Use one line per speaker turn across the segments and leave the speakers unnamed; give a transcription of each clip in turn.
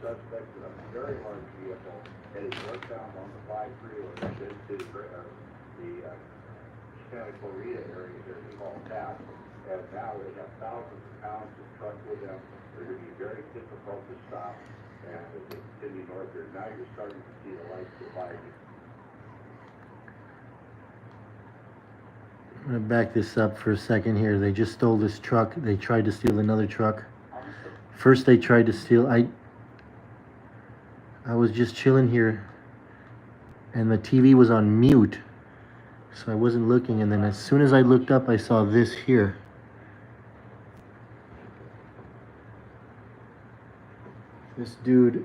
suspects in a very large vehicle heading northbound on the 5 freeway into the Santa Clarita area here in FULLmeltHASH. And now they have thousands of pounds of truck with them. They're going to be very difficult to stop. And as they continue north here, now you're starting to see the lights go by.
I'm going to back this up for a second here. They just stole this truck. They tried to steal another truck. First they tried to steal... I was just chilling here and the TV was on mute, so I wasn't looking, and then as soon as I looked up I saw this here. This dude...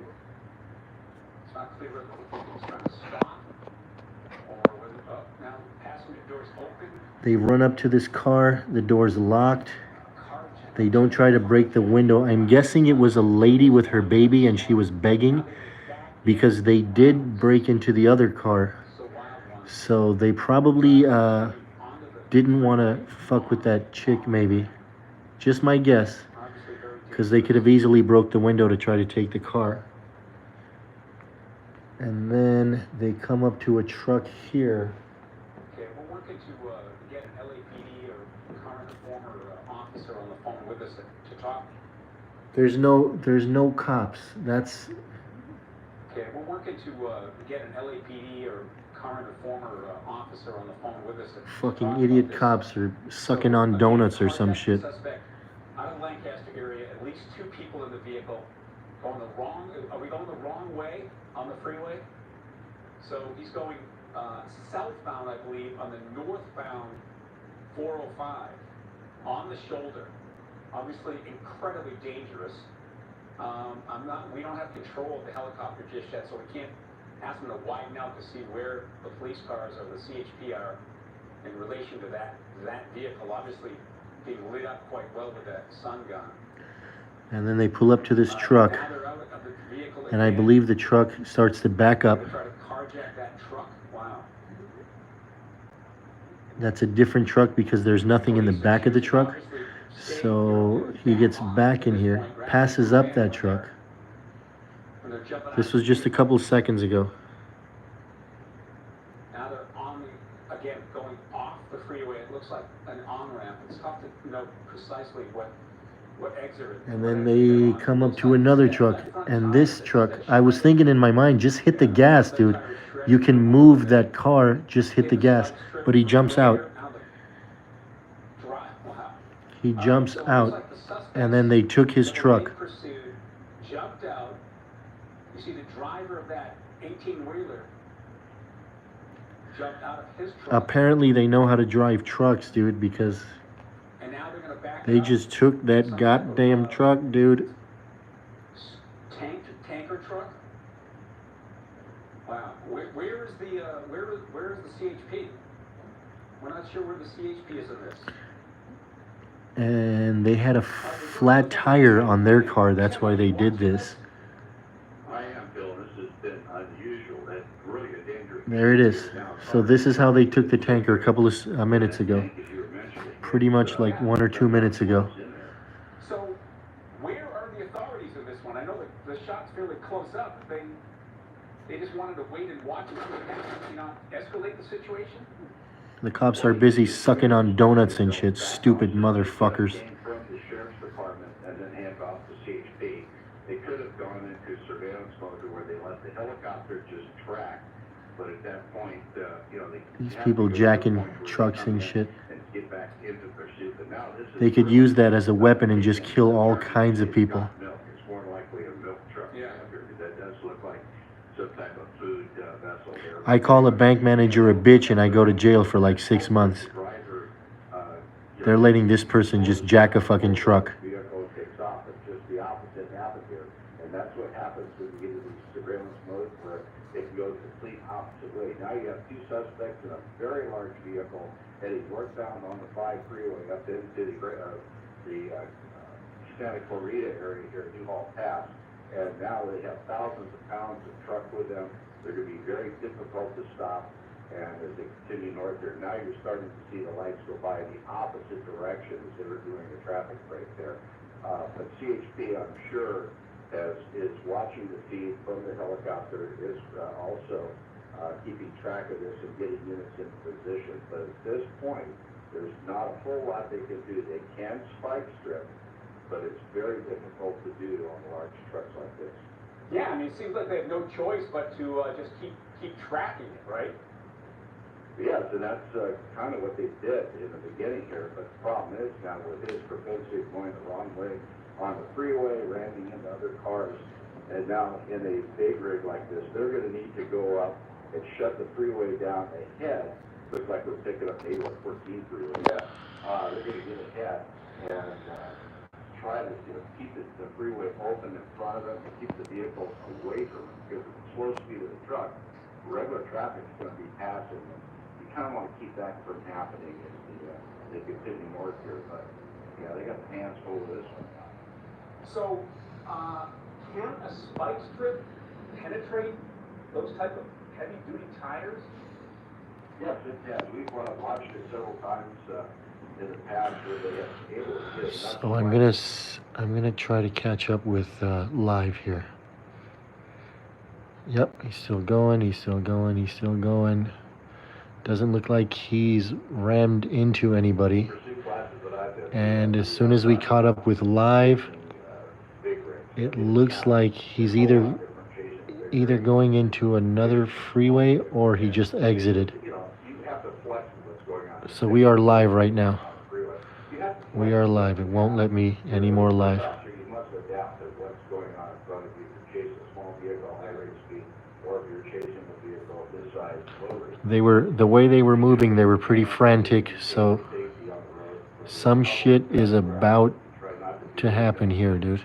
It's not clear whether it's going to stop or whether now the passenger door's open.
They run up to this car, the door's locked. They don't try to break the window. I'm guessing it was a lady with her baby and she was begging, because they did break into the other car. So they probably didn't want to fuck with that chick, maybe. Just my guess. Because they could have easily broke the window to try to take the car. And then they come up to a truck here.
Okay, we're working to get an LAPD or current or former officer on the phone with us to talk.
There's no cops. That's...
Okay, we're working to get an LAPD or current or former officer on the phone with us.
Fucking idiot cops are sucking on donuts or some shit.
Suspect out of the Lancaster area, at least 2 people in the vehicle. Going the wrong... Are we going the wrong way on the freeway? So he's going southbound, I believe, on the northbound 405 on the shoulder. Obviously incredibly dangerous. We don't have control of the helicopter just yet, so we can't ask them to widen out to see where the police cars or the CHP are in relation to that vehicle, obviously being lit up quite well with that sun gun.
And then they pull up to this truck, and I believe the truck starts to back up.
Try to carjack that truck. Wow.
That's a different truck because there's nothing in the back of the truck. So he gets back in here, passes up that truck. This was just a couple seconds ago.
Now they're again, going off the freeway. It looks like an on-ramp. It's tough to know precisely what exit.
And then they come up to another truck. And this truck, I was thinking in my mind, just hit the gas, dude. You can move that car, just hit the gas. But he jumps out. He jumps out, and then they took his truck.
Jumped out. You see the driver of that 18-wheeler jumped out of his truck.
Apparently they know how to drive trucks, dude, because they just took that goddamn truck, dude.
Tanker truck? Wow. Where is the CHP? We're not sure where the CHP is in this.
And they had a flat tire on their car. That's why they did this.
I am, Bill. This has been unusual. That's really a dangerous.
There it is. So this is how they took the tanker a couple of minutes ago. Pretty much like 1 or 2 minutes ago.
So where are the authorities in this one? I know that the shot's fairly close up. They just wanted to wait and watch and not escalate the situation.
The cops are busy sucking on donuts and shit, stupid motherfuckers.
From the sheriff's department and then hand off to CHP. They could have gone into surveillance mode where they let the helicopter just track, but at that point,
These people jacking trucks and shit.
And get back into pursuit. But now this is
They could use that as a weapon and just kill all kinds of people.
It's more likely a milk truck. Yeah. That does look like some type of food vessel there.
I call a bank manager a bitch and I go to jail for like 6 months. They're letting this person just jack a fucking truck.
Vehicle takes off. It's just the opposite happened here. And that's what happens when you get into these surveillance modes where it goes the complete opposite way. Now you have 2 suspects in a very large vehicle heading northbound on the 5 freeway up into the Santa Clarita area here at FULLmeltHASH. And now they have thousands of pounds of truck with them. They're going to be very difficult to stop. And as they continue north here, now you're starting to see the lights go by in the opposite direction as they were doing the traffic break there. But CHP, I'm sure,
is watching the feed from the helicopter, is also keeping track of this and getting units in position. But at this point, there's not a whole lot they can do. They can spike strip, but it's very difficult to do on large trucks like this.
Yeah, I mean, it seems like they have no choice but to just keep tracking it, right?
Yes, and that's kind of what they did in the beginning here, but the problem is now with his propensity of going the wrong way on the freeway, ramming into other cars, and now in a big rig like this, they're going to need to go up and shut the freeway down ahead. Looks like we're picking up 8114 freeway.
Yeah.
They're going to get ahead and try to keep the freeway open in front of them and keep the vehicles away from them, because at the slow speed of the truck, regular traffic is going to be passing them. You kind of want to keep that from happening as they continue north here, but yeah, they got the hands full of this one.
So, can a spike strip penetrate those type of heavy-duty tires?
Yes, it has. We've watched it several times in the past where they have been able to get enough.
So I'm gonna try to catch up with live here. Yep, he's still going. He's still going. He's still going. Doesn't look like he's rammed into anybody. And as soon as we caught up with live, it looks like he's either going into another freeway or he just exited. So we are live right now. We are live. It won't let me any more live. The way they were moving, they were pretty frantic, so some shit is about to happen here, dude.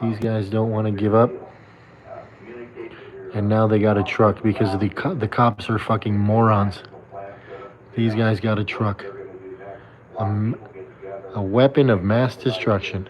These guys don't want to give up. And now they got a truck because the cops are fucking morons. These guys got a truck. A weapon of mass destruction.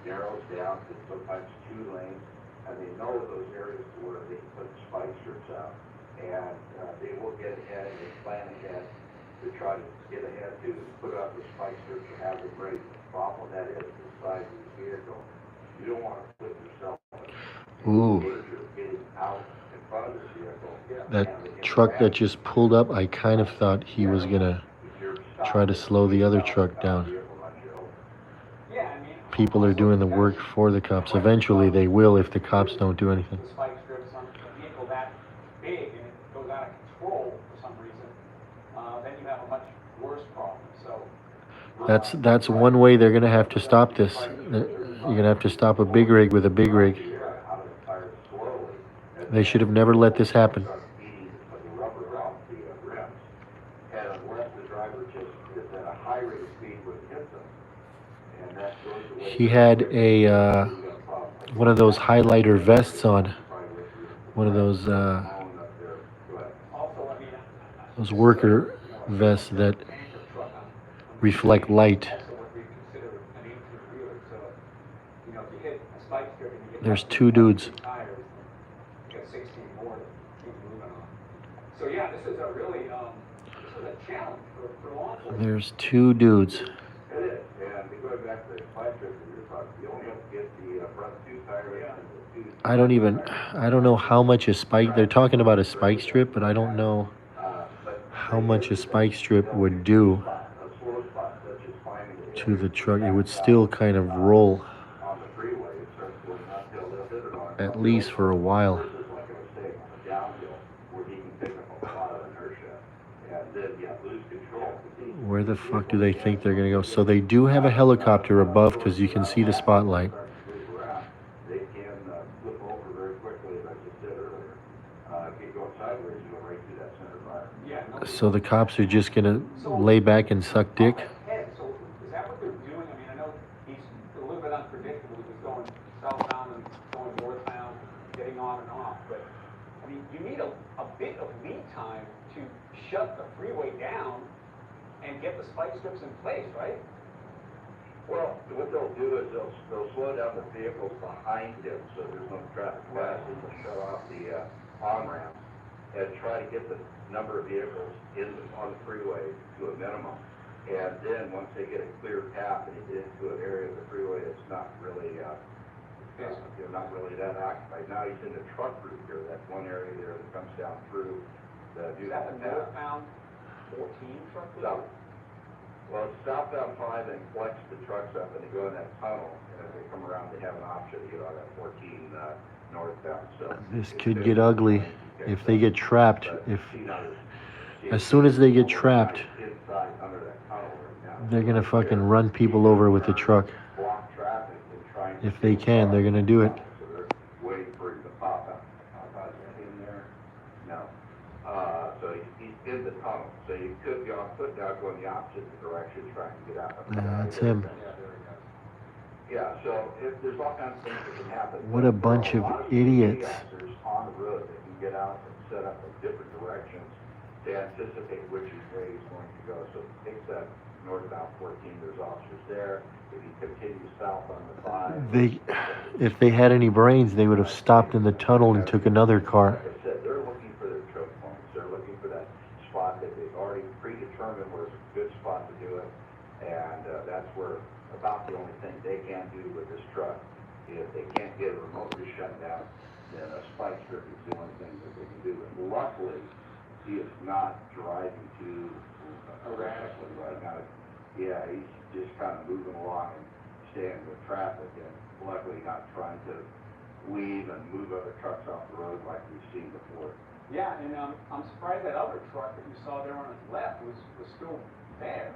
Narrows down to sometimes 2 lanes, and they know those areas where they can put spike strips out, and they will get ahead and they plan ahead to try to get ahead to put up the spike strips and have them ready. The problem with that is the size of the vehicle. You don't want to put yourself in danger of getting out in front of the vehicle.
That truck that just pulled up, I kind of thought he was gonna try to slow the other truck down. People are doing the work for the cops. Eventually they will if the cops don't do anything.
Spike strips on a vehicle that big and it goes out of control for some reason, then you have a much worse problem. So
that's one way they're gonna have to stop this. You're gonna have to stop a big rig with a big rig. They should have never let this happen. He had a one of those highlighter vests on, one of those worker vests that reflect light. There's 2 dudes.
So yeah, this is a really this is a challenge for law enforcement.
There's 2 dudes.
It is, and going back to the spike strips that you're talking, you only have to get the front 2 tires and the 2.
I don't know how much a spike, they're talking about a spike strip, but I don't know how much a spike strip would do to the truck. It would still kind of roll, at least for a while. Where the fuck do they think they're gonna go? So they do have a helicopter above because you can see the spotlight.
They can flip over very quickly, as I just said earlier. If you go sideways, you go right through that center fire.
So the cops are just gonna lay back and suck dick?
So is that what they're doing? I mean, I know he's a little bit unpredictable. He's going southbound and going northbound, getting on and off. But I mean, you need a bit of lead time to shut the freeway down and get the spike strips in place, right?
Well, what they'll do is they'll slow down the vehicles behind him so there's no traffic passing, they'll shut off the on-ramps and try to get the number of vehicles on the freeway to a minimum. And then once they get a clear path and you get into an area of the freeway that's not really, not really that occupied. Now he's in the truck route here, that one area there that comes down through the
Is that a northbound 14 truck route?
Well, it's southbound 5 and flex the trucks up and they go in that tunnel, and as they come around, they have an option to get on that 14 northbound. So
This could get ugly if they get trapped. As soon as they get trapped,
inside under that tunnel right now.
they're gonna fucking run people over with the truck.
Block traffic and trying to
If they can, they're gonna do it.
So they're waiting for him to pop out. Is that in there? No. So he's in the tunnel. So you could be on foot now going the opposite direction trying to get out.
That's him.
Yeah, so there's all kinds of things that can happen.
What a bunch of idiots.
There's on the road that can get out and set up in different directions to anticipate which way he's going to go. So if he takes that northbound 14, there's officers there. If he continues south on the 5.
If they had any brains, they would have stopped in the tunnel and took another car.
Like I said, they're looking for their choke points. They're looking for that spot that they've already predetermined where it's a good spot to do it. And that's where about the only thing they can do with this truck. If they can't get it remotely shut down, then a spike strip is the only thing that they can do. And luckily, he is not driving too erratically right now. Yeah, he's just kind of moving along and staying with traffic, and luckily not trying to weave and move other trucks off the road like we've seen before.
Yeah, and I'm surprised that other truck that you saw there on his left was still there.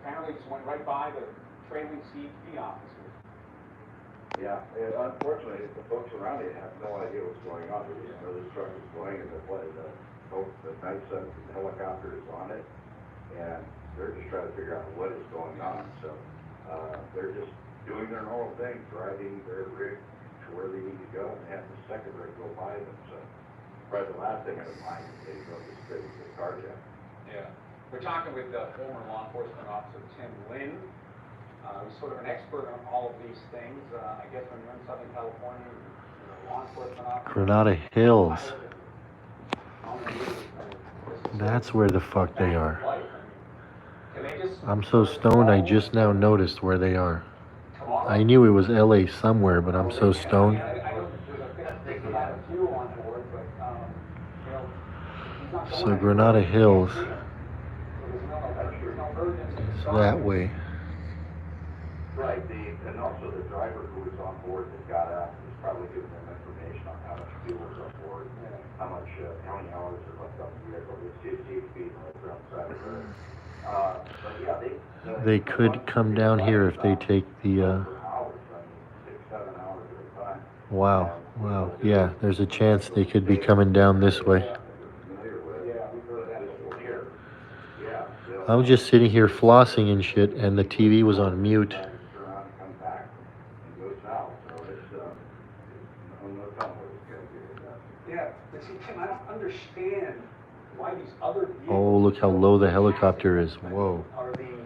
Apparently just went right by the trailing CHP officer.
Yeah, and unfortunately, the folks around it have no idea what's going on. They just know this truck is going, and the night sun helicopter is on it, and they're just trying to figure out what is going on. So they're just doing their normal thing, driving their rig to where they need to go, and they have the second rig go by them. So probably the last thing I would mind is they go this big with the carjack.
Yeah. We're talking with former law enforcement officer Tim Lynn. He's sort of an expert on all of these things. I guess when you're in Southern California, you're a law enforcement officer.
Granada Hills. That's where the fuck they are. I'm so stoned I just now noticed where they are. I knew it was LA somewhere, but I'm so stoned. So Granada Hills is that way.
Right, and also the driver who was on board that got out was probably giving them information on how much fuel is on board, how many hours are left on the vehicle. It's CHP right outside of the road. But yeah,
They could come down here if they take the,
hours, I mean, 6, 7 hours at a time.
wow, yeah, there's a chance they could be coming down this way. I was just sitting here flossing and shit, and the TV was on mute.
Yeah, but see, Tim, I don't understand why these other vehicles.
Oh, look how low the helicopter is. Whoa.
Are being,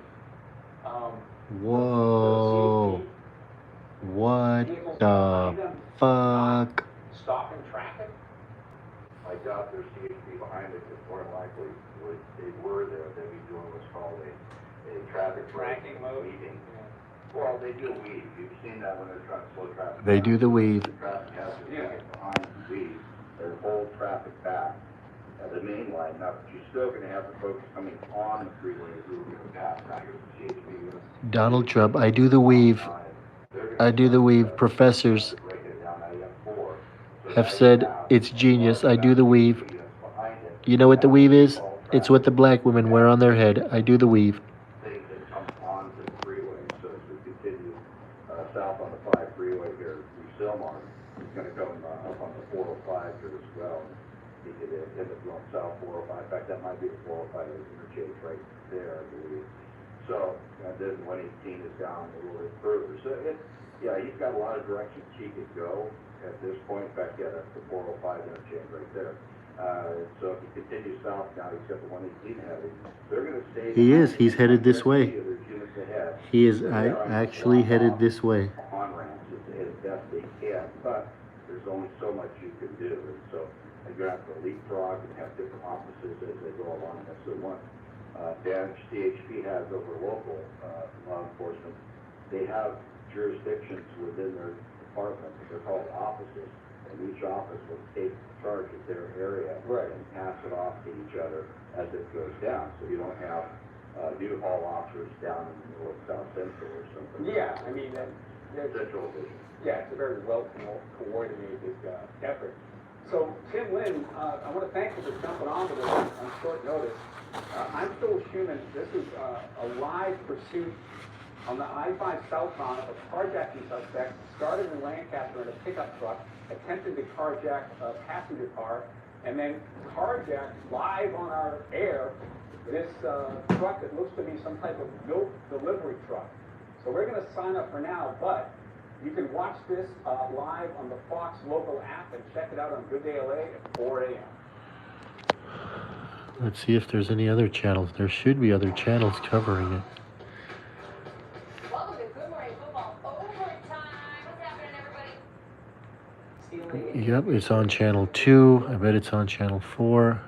Whoa. What the fuck?
stopping traffic?
I doubt there's CHP behind it, because more than likely, if they were there, they'd be doing what's called a traffic
Tracking mode?
weaving. Well, they do weave. You've seen that when they're trying to slow traffic.
They do the weave.
Traffic hazards get behind the weave, they hold traffic back at the main line. Now, but you're still gonna have the folks coming on the freeway who are gonna pass. Now, here's the CHP.
Donald Trump, I do the weave. I do the weave. Professors have said it's genius. I do the weave. You know what the weave is? It's what the black women wear on their head. I do the weave.
Things that come onto the freeway. So as we continue south on the 5 freeway here, FULLmeltHASH is going to come up on the 405 here as well. You could end up going south 405. In fact, that might be the 405 interchange right there, I believe. So, and then 118 is down a little bit further. So, yeah, he's got a lot of directions he could go at this point. In fact, yeah, that's the 405 interchange right there. So if he continues south now, he's got the 118 headed. They're going to stay.
He is. He's headed this way.
There's units ahead.
He is
They're trying to
actually
block
headed
off
this way.
on ramps as best they can, but there's only so much you can do, and so you're going to have to leapfrog and have different offices as they go along. That's the one advantage CHP has over local law enforcement. They have jurisdictions within their department. They're called offices, and each office will take charge of their area and pass it off to each other as it goes down. So you don't have new hall officers down in the middle of South Central or something.
Yeah, I mean,
Central Division.
yeah, it's a very well coordinated effort. So, Tim Lynn, I want to thank you for jumping on with us on short notice. I'm Phil Schumann. This is a live pursuit on the I-5 southbound of a carjacking suspect, started in Lancaster in a pickup truck, attempted to carjack a passenger car, and then carjacked live on our air this truck that looks to be some type of milk delivery truck. So we're going to sign up for now, but you can watch this live on the Fox local app and check it out on Good Day LA at 4 a.m.
Let's see if there's any other channels. There should be other channels covering it.
Welcome to Good Morning Football Overtime. What's happening, everybody?
Yep, it's on channel 2. I bet it's on channel 4.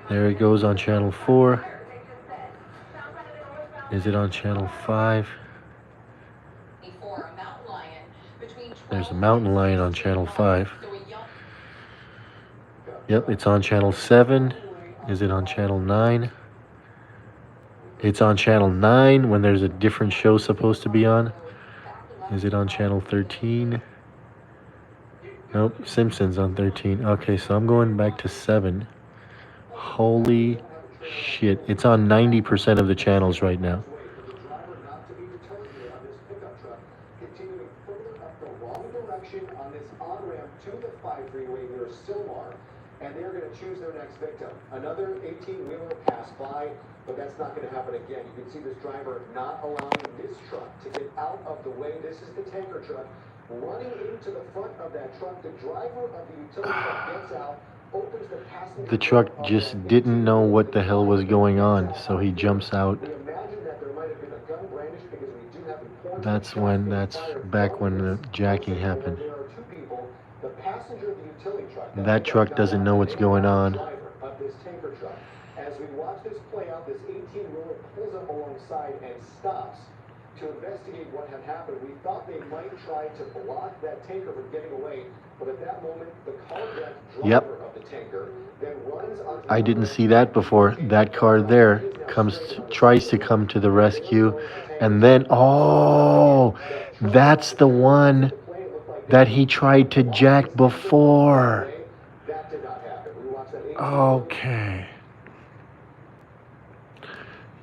There it goes on channel 4. Is it on channel 5? There's a mountain lion on channel 5. Yep, it's on channel 7. Is it on channel 9? It's on channel 9 when there's a different show supposed to be on. Is it on channel 13? Nope, Simpsons on 13. Okay, so I'm going back to 7. Holy shit. It's on 90% of the channels right now.
On this on-ramp to the 5 freeway near Silmar, and they're going to choose their next victim. Another 18-wheeler passed by, but that's not going to happen again. You can see this driver not allowing this truck to get out of the way. This is the tanker truck running into the front of that truck. The driver of the utility truck gets out, opens the passenger.
The truck just didn't know what the hell was going on, so he jumps out.
We imagine that there might have been a gun brandished because we do have reports.
That's back when the jacking happened.
There are 2 people. The passenger of the utility truck.
That truck doesn't know what's going on.
Of this tanker truck. As we watch this play out, this 18-wheeler pulls up alongside and stops to investigate what had happened. We thought they might try to block that tanker from getting away, but at that moment, the carjacked driver of the tanker then runs onto the
I didn't see that before. That car there tries to come to the rescue, and then, oh, that's the one that he tried to jack before.
That did not happen. We watched that 18-wheeler.
Okay.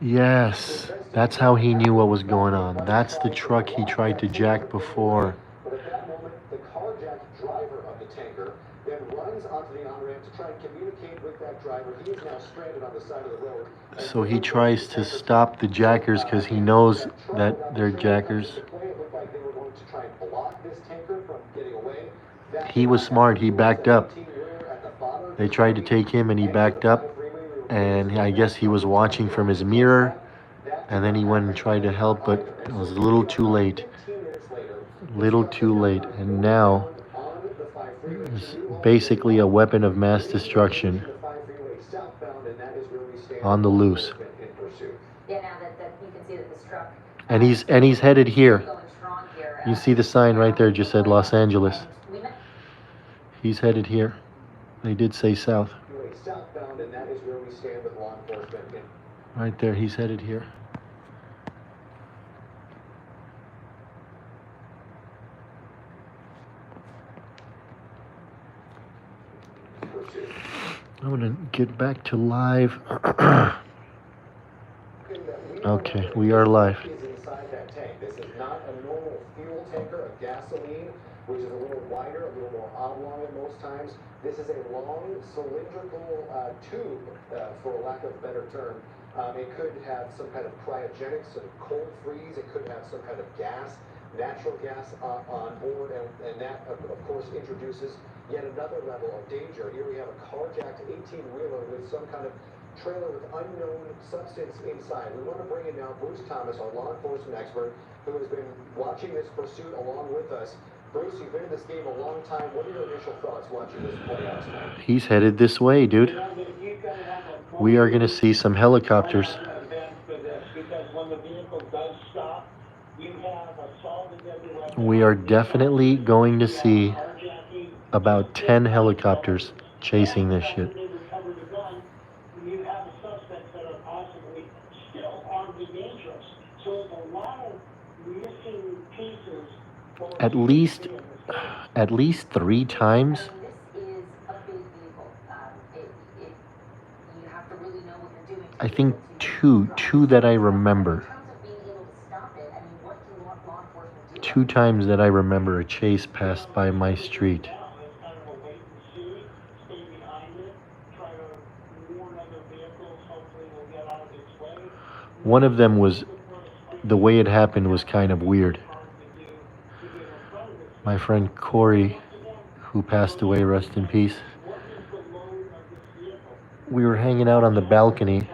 Yes, that's how he knew what was going on. That's the truck he tried to jack before.
But at that moment, the carjacked driver of the tanker then runs onto the on-ramp to try and communicate with that driver. He is now stranded on the side of the road.
So he tries to stop the jackers because he knows that they're jackers.
It looked like they were going to try and block this tanker from getting away.
He was smart. He backed up. They tried to take him and he backed up. And I guess he was watching from his mirror. And then he went and tried to help, but it was a little too late. Little too late. And now it's basically a weapon of mass destruction on the loose.
Yeah, now that you can see that this truck.
And he's headed here. You see the sign right there just said Los Angeles. He's headed here. They did say south.
Southbound, and that is where we stand with law enforcement.
Right there, he's headed here. I'm gonna get back to live. Okay, we are live.
Inside that tank. This is not a normal fuel tanker of gasoline, which is a little wider, a little more oblong at most times. This is a long cylindrical tube, for lack of a better term. It could have some kind of cryogenic, some cold freeze. It could have some kind of gas, natural gas on board, and that, of course, introduces yet another level of danger. Here we have a carjacked 18-wheeler with some kind of trailer with unknown substance inside. We want to bring in now Bruce Thomas, our law enforcement expert, who has been watching this pursuit along with us. Bruce, you've been in this game a long time. What are your initial thoughts watching this play out tonight?
He's headed this way, dude. We are going to see some helicopters. We are definitely going to see about 10 helicopters chasing this shit. At least 3 times. I think two that I remember. 2 times that I remember a chase passed by my street. One of them was, the way it happened was kind of weird. My friend Corey, who passed away, rest in peace, we were hanging out on the balcony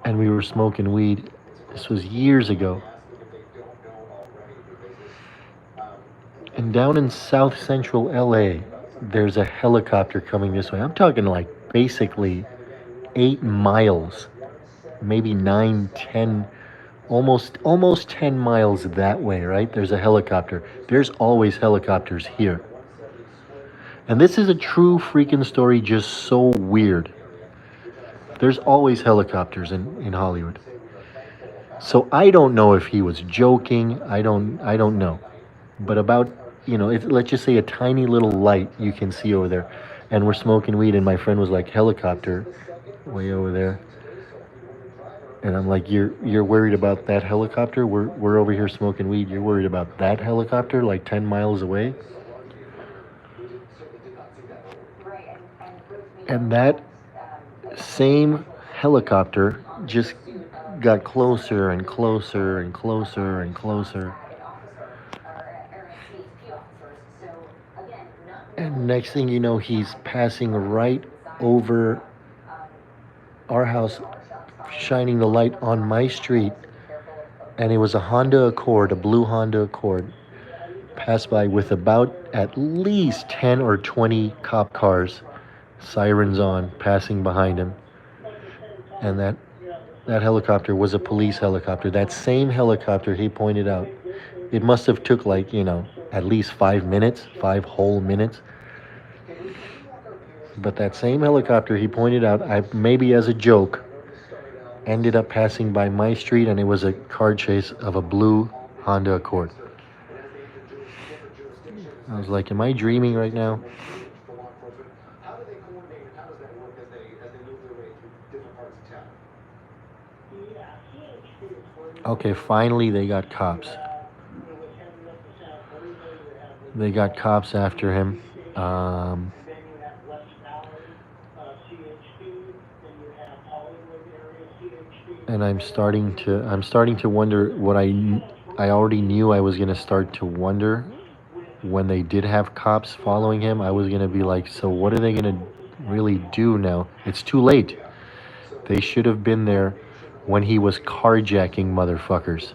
and we were smoking weed. This was years ago. And down in South Central LA, there's a helicopter coming this way. I'm talking like basically 8 miles, maybe 9, 10, almost 10 miles that way, right? There's a helicopter. There's always helicopters here. And this is a true freaking story, just so weird. There's always helicopters in Hollywood. So I don't know if he was joking. I don't know. But about, let's just say a tiny little light you can see over there. And we're smoking weed and my friend was like, helicopter way over there. And I'm like, you're worried about that helicopter? We're over here smoking weed. You're worried about that helicopter like 10 miles away? And that same helicopter just got closer and closer and closer and closer. And next thing you know, he's passing right over our house, shining the light on my street. And it was a Honda Accord, a blue Honda Accord, passed by with about at least 10 or 20 cop cars, sirens on, passing behind him. And that helicopter was a police helicopter. That same helicopter he pointed out, it must have took like, at least 5 minutes, 5 whole minutes. But that same helicopter he pointed out, maybe as a joke, ended up passing by my street, and it was a car chase of a blue Honda Accord. I was like, am I dreaming right now? Okay, finally they got cops. They got cops after him. And I'm starting to wonder what I already knew I was going to start to wonder when they did have cops following him. I was going to be like, so what are they going to really do now? It's too late. They should have been there when he was carjacking motherfuckers.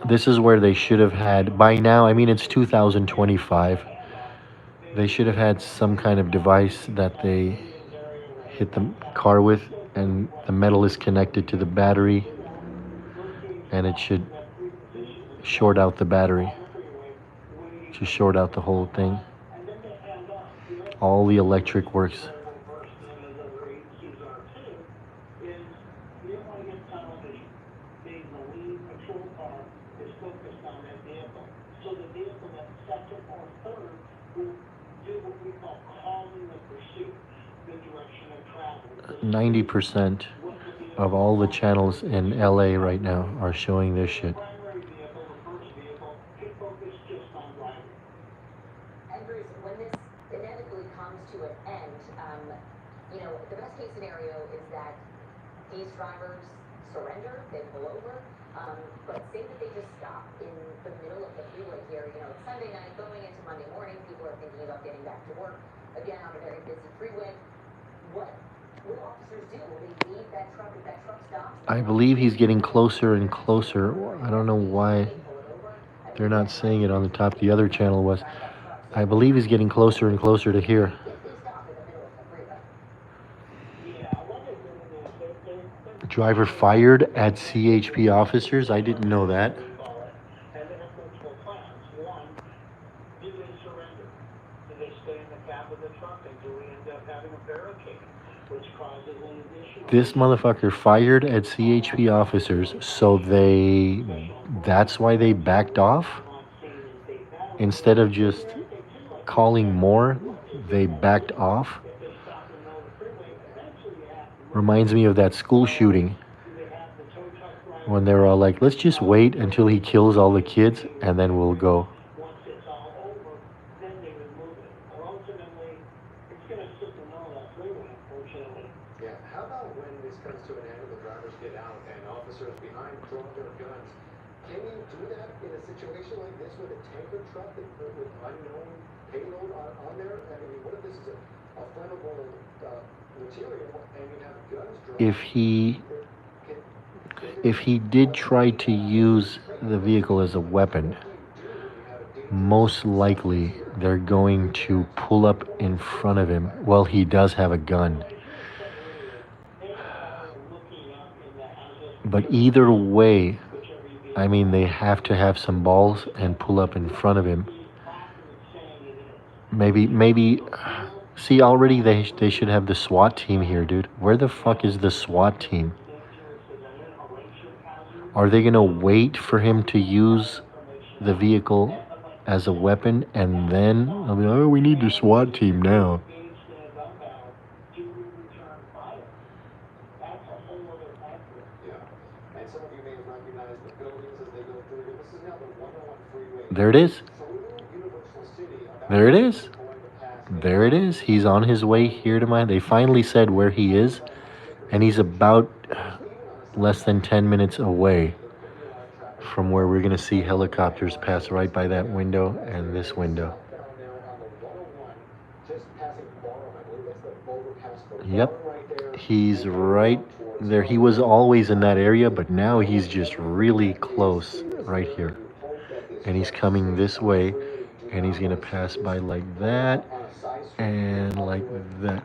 This is where they should have had, by now, I mean, it's 2025. They should have had some kind of device that they hit the car with, and the metal is connected to the battery, and it should short out the battery. To short out the whole thing. All the electric works.
is focused on that vehicle. So the vehicle that's second or third will do what we call calling the pursuit, the direction of travel.
90% of all the channels in LA right now are showing this shit.
Primary vehicle, the first vehicle, can focus just on driving.
And Bruce, when this inevitably comes to an end, the best case scenario is that these drivers surrender, they pull over. But say that they just stop in the middle of the freeway here, you know, it's Sunday night going into Monday morning, people are thinking about getting back to work, again, on a very busy freeway. What will officers do? Will they leave that truck if that truck stops?
I believe he's getting closer and closer. I don't know why they're not saying it on the top. The other channel was. I believe he's getting closer and closer to here. Driver fired at CHP officers? I didn't know that.
And they have multiple plans. One, do they surrender? Do they stay in the cab of the truck, and do we end up having a barricade, which causes an additional...
This motherfucker fired at CHP officers, so that's why they backed off? Instead of just calling more, they backed off? Reminds me of that school shooting when they were all like, let's just wait until he kills all the kids and then we'll go.
Once it's all over, then they would move it. Or ultimately, it's going to sit in the middle of that freeway, unfortunately.
Yeah, how about when this comes to an end and the drivers get out and officers behind draw their guns? Can you do that in a situation like this with a tanker truck with unknown payload on there? I mean, what if this is a flammable material and you have guns drawn?
If he did try to use the vehicle as a weapon, most likely they're going to pull up in front of him. Well, he does have a gun. But either way, I mean, they have to have some balls and pull up in front of him. Maybe, see, already they should have the SWAT team here, dude. Where the fuck is the SWAT team? Are they gonna wait for him to use the vehicle as a weapon and then they'll be like, oh, we need the SWAT team now? There it is. There it is. There it is. He's on his way here to mine. They finally said where he is, and he's about less than 10 minutes away from where we're going to see helicopters pass right by that window and this window. Yep, he's right there. He was always in that area, but now he's just really close right here. And he's coming this way, and he's going to pass by like that and like that.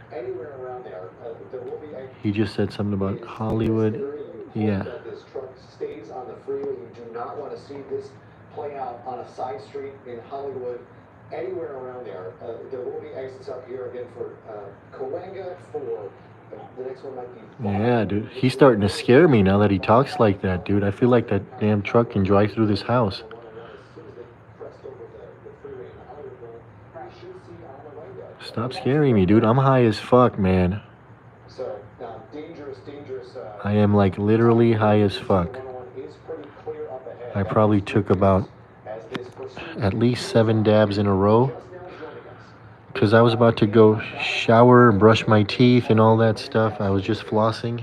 He just said something about Hollywood. Yeah.
This truck stays on the freeway. You do not want to see this play out on a side street in Hollywood, anywhere around there. There will be exits up here again for Cahuenga, for the next one might be...
Yeah, dude. He's starting to scare me now that he talks like that, dude. I feel like that damn truck can drive through this house. Stop scaring me, dude. I'm high as fuck, man.
So, dangerous.
I am like literally high as fuck. I probably took about at least 7 dabs in a row because I was about to go shower, brush my teeth and all that stuff. I was just flossing.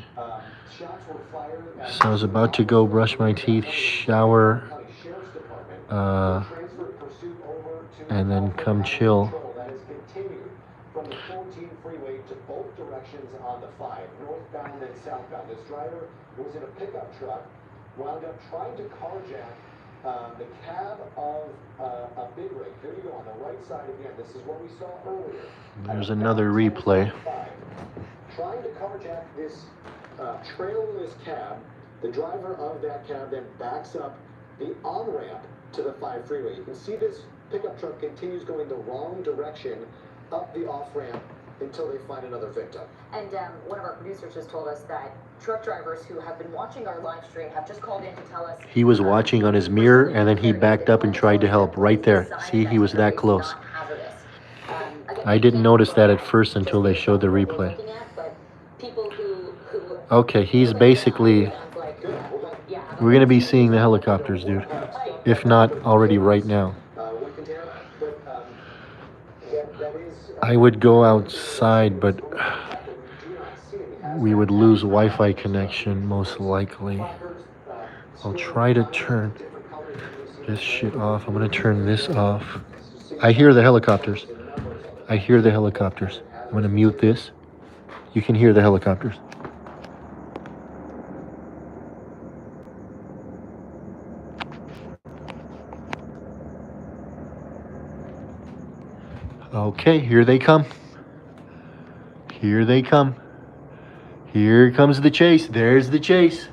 So I was about to go brush my teeth, shower, and then come chill.
From the 14 freeway to both directions on the 5, northbound and southbound. This driver was in a pickup truck, wound up trying to carjack the cab of a big rig. Here you go on the right side again. This is what we saw earlier.
There's another replay.
Trying to carjack this trailerless cab. The driver of that cab then backs up the on-ramp to the 5 freeway. You can see this pickup truck continues going the wrong direction up the off-ramp until they find another victim.
And one of our producers just told us that truck drivers who have been watching our live stream have just called in to tell us...
He was watching on his mirror, and then he backed up and tried to help right there. See, he was that close. I didn't notice that at first until they showed the replay. Okay, he's basically... We're going to be seeing the helicopters, dude. If not already right now. I would go outside, but we would lose Wi-Fi connection most likely. I'll try to turn this shit off. I'm gonna turn this off. I hear the helicopters. I hear the helicopters. I'm gonna mute this. You can hear the helicopters. Okay, here they come. Here they come. Here comes the chase. There's the chase.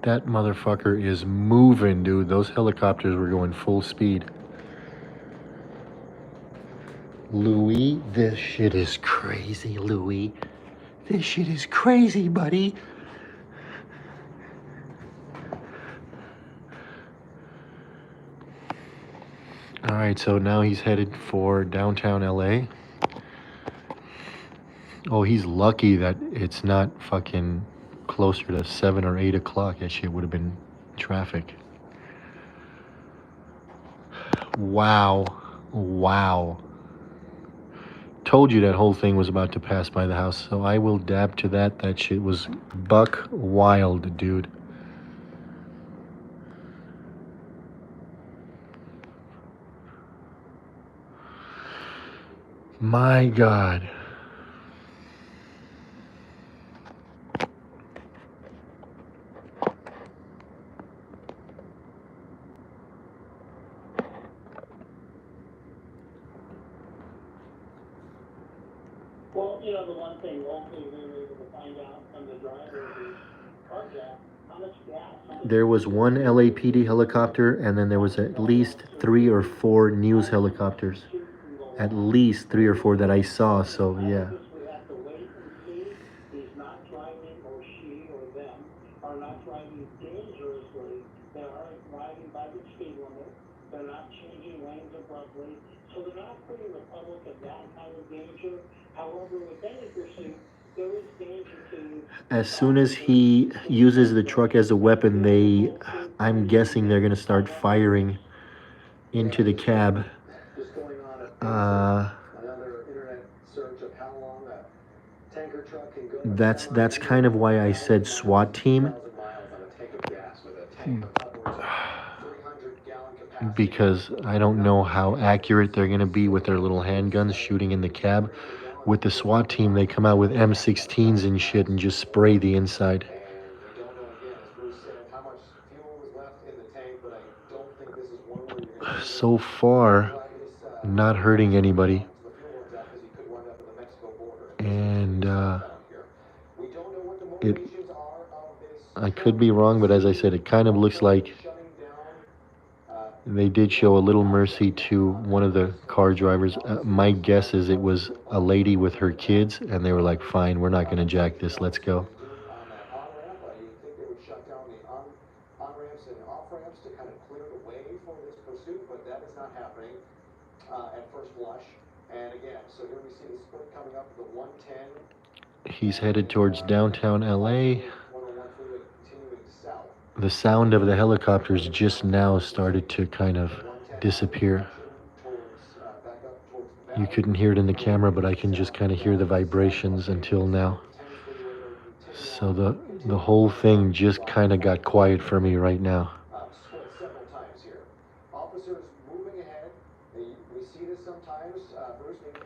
That motherfucker is moving, dude. Those helicopters were going full speed. Louis, this shit is crazy, Louis. This shit is crazy, buddy. All right, so now he's headed for downtown LA. Oh, he's lucky that it's not fucking closer to 7 or 8 o'clock. That shit would have been traffic. Wow. Wow. Told you that whole thing was about to pass by the house, so I will dab to that. That shit was buck wild, dude. My God.
Well, you know, the one thing locally we were able to find out from the driver of the carjack, how much gas.
There was one LAPD helicopter, and then there was at least 3 or 4 news helicopters. At least 3 or 4 that I saw, so yeah.
We have to wait and see. He's not driving, or she or them are not driving dangerously. They are riding by the speed limit. They're not changing lanes abruptly. So they're not putting the public in that kind of danger. However, with any pursuit, there is danger to...
As soon as he uses the truck as a weapon, I'm guessing they're going to start firing into the cab.
Just going on another internet search of how long a tanker truck can go.
That's kind of why I said SWAT team. Because I don't know how accurate they're going to be with their little handguns shooting in the cab. With the SWAT team, they come out with M16s and shit and just spray the inside. So far, not hurting anybody. And I could be wrong, but as I said, it kind of looks like they did show a little mercy to one of the car drivers. My guess is it was a lady with her kids, and they were like, fine, we're not going to jack this, let's go. He's headed towards downtown LA. The sound of the helicopters just now started to kind of disappear. You couldn't hear it in the camera, but I can just kind of hear the vibrations until now. So the whole thing just kind of got quiet for me right now.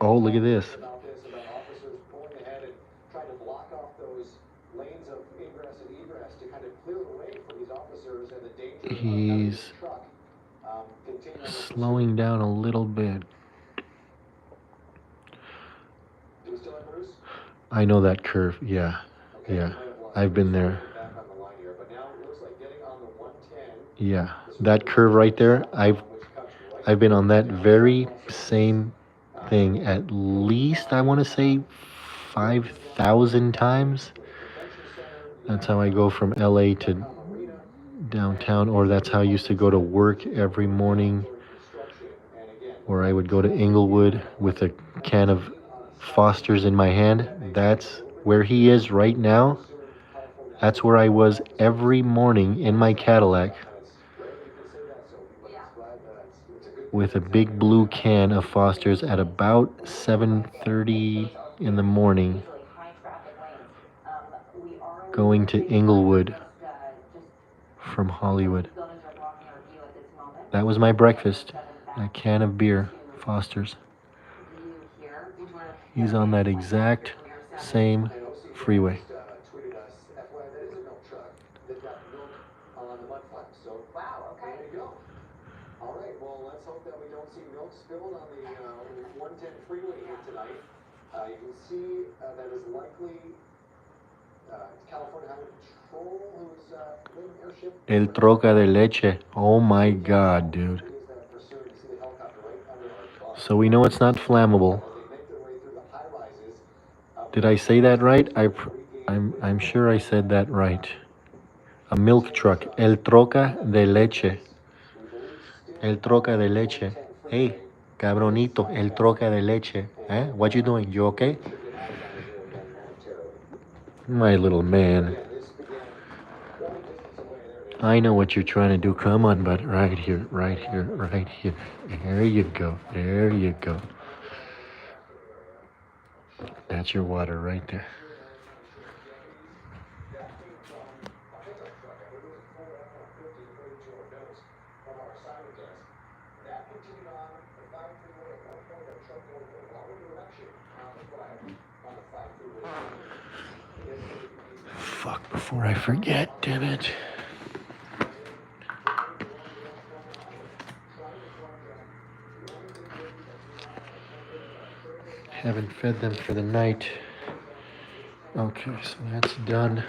Oh, look at this.
Continue on the
Slowing down a little bit.
Do we still have Bruce?
I know that curve. Yeah.
Okay,
Yeah.
we might have lost
I've been
Bruce.
there.
We're back on the line here, but now it looks like getting on the 110.
Yeah. That curve right there, I've been on that very same thing at least, I want to say, 5,000 times. That's how I go from LA to downtown, or that's how I used to go to work every morning, or I would go to Inglewood with a can of Foster's in my hand. That's where he is right now. That's where I was every morning in my Cadillac with a big blue can of Foster's at about 7:30 in the morning, going to Inglewood from Hollywood. That was my breakfast, a can of beer, Foster's. He's on that exact same freeway.
Tweeted us, FYI, that is a milk truck. They've got milk on the mud flap, so
Wow, okay.
there you go. All right, well, let's hope that we don't see milk spilled on the 110 freeway here tonight. You can see that is likely California Highway Patrol, who's in an airship.
El troca de leche. Oh my God, dude.
Who is that pursuing? You see the helicopter right under our bus.
So we know it's not flammable.
As they make their way through the high rises.
Did I say that right? I'm sure I said that right. A milk truck. El troca de leche. El troca de leche. Hey, cabronito, el troca de leche. Eh? What you doing? You okay? My little man. I know what you're trying to do. Come on, bud. Right here, right here, right here. There you go. There you go. That's your water right there. Fuck, before I forget, damn it. Haven't fed them for the night. Okay, so that's done.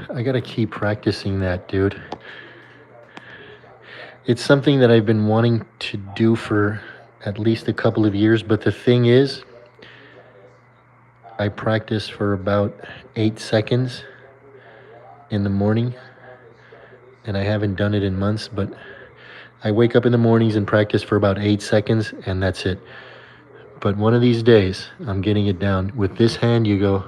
I gotta keep practicing that, dude. It's something that I've been wanting to do for at least a couple of years, but the thing is, I practice for about 8 seconds in the morning, and I haven't done it in months, but I wake up in the mornings and practice for about 8 seconds, and that's it. But one of these days, I'm getting it down. With this hand, you go.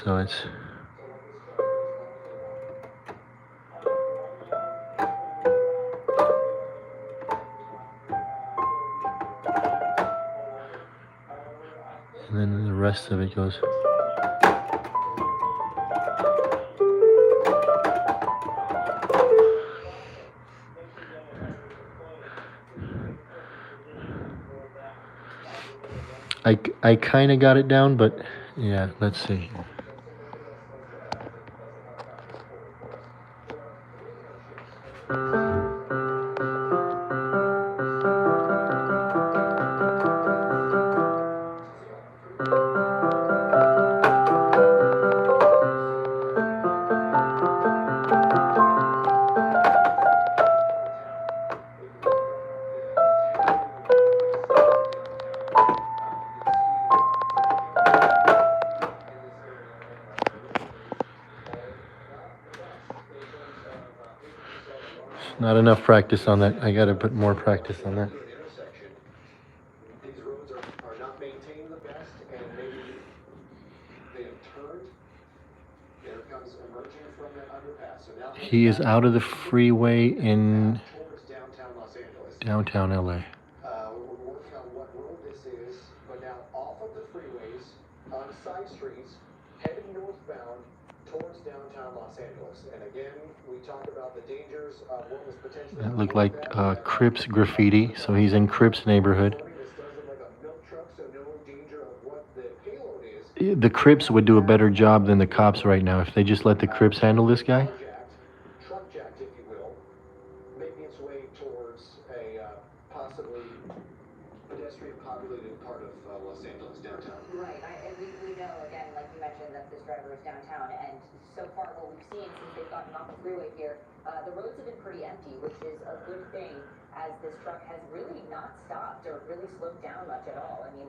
So it's... and then the rest of it goes... I kind of got it down, but yeah, let's see. Not enough practice on that. I gotta put more practice on that.
These roads are not maintained the best, and maybe they have turned that underpass. So now
He is out of the freeway in
towards downtown Los Angeles.
downtown LA.
We're working on what road this is, but now off of the freeways, on side streets, heading northbound towards downtown Los Angeles. And again, we talk about the dangers of what was potentially...
That looked like Crips graffiti, so he's in Crips neighborhood.
This does look like a milk truck, so no danger of what the payload is.
The Crips would do a better job than the cops right now if they just let the Crips handle this guy.
Truck jacked, if you will, making its way towards a possibly pedestrian populated part of Los Angeles downtown.
Right, and we know, again, like you mentioned, that this driver is downtown, and so far what we've seen since they've gotten off the freeway here, the roads have been pretty empty, which is a good thing, as this truck has really not stopped or really slowed down much at all. I mean,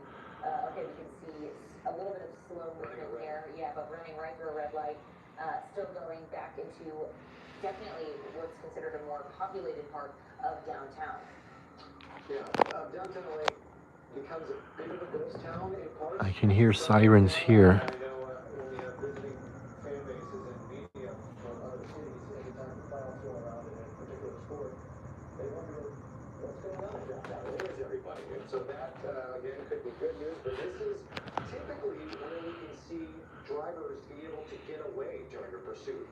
okay, we can see a little bit of slow movement here, yeah, but running right through a red light, still going back into definitely what's considered a more populated part of downtown.
Yeah, downtown LA becomes a bit of a ghost town in parts.
I can hear sirens here.
I know when we have visiting fan bases and media from other cities, anytime the playoffs go around in a particular sport, they wonder what's going on in downtown. Where is everybody? And so that, again, could be good news, but this is typically where we can see drivers be able to get away during a pursuit.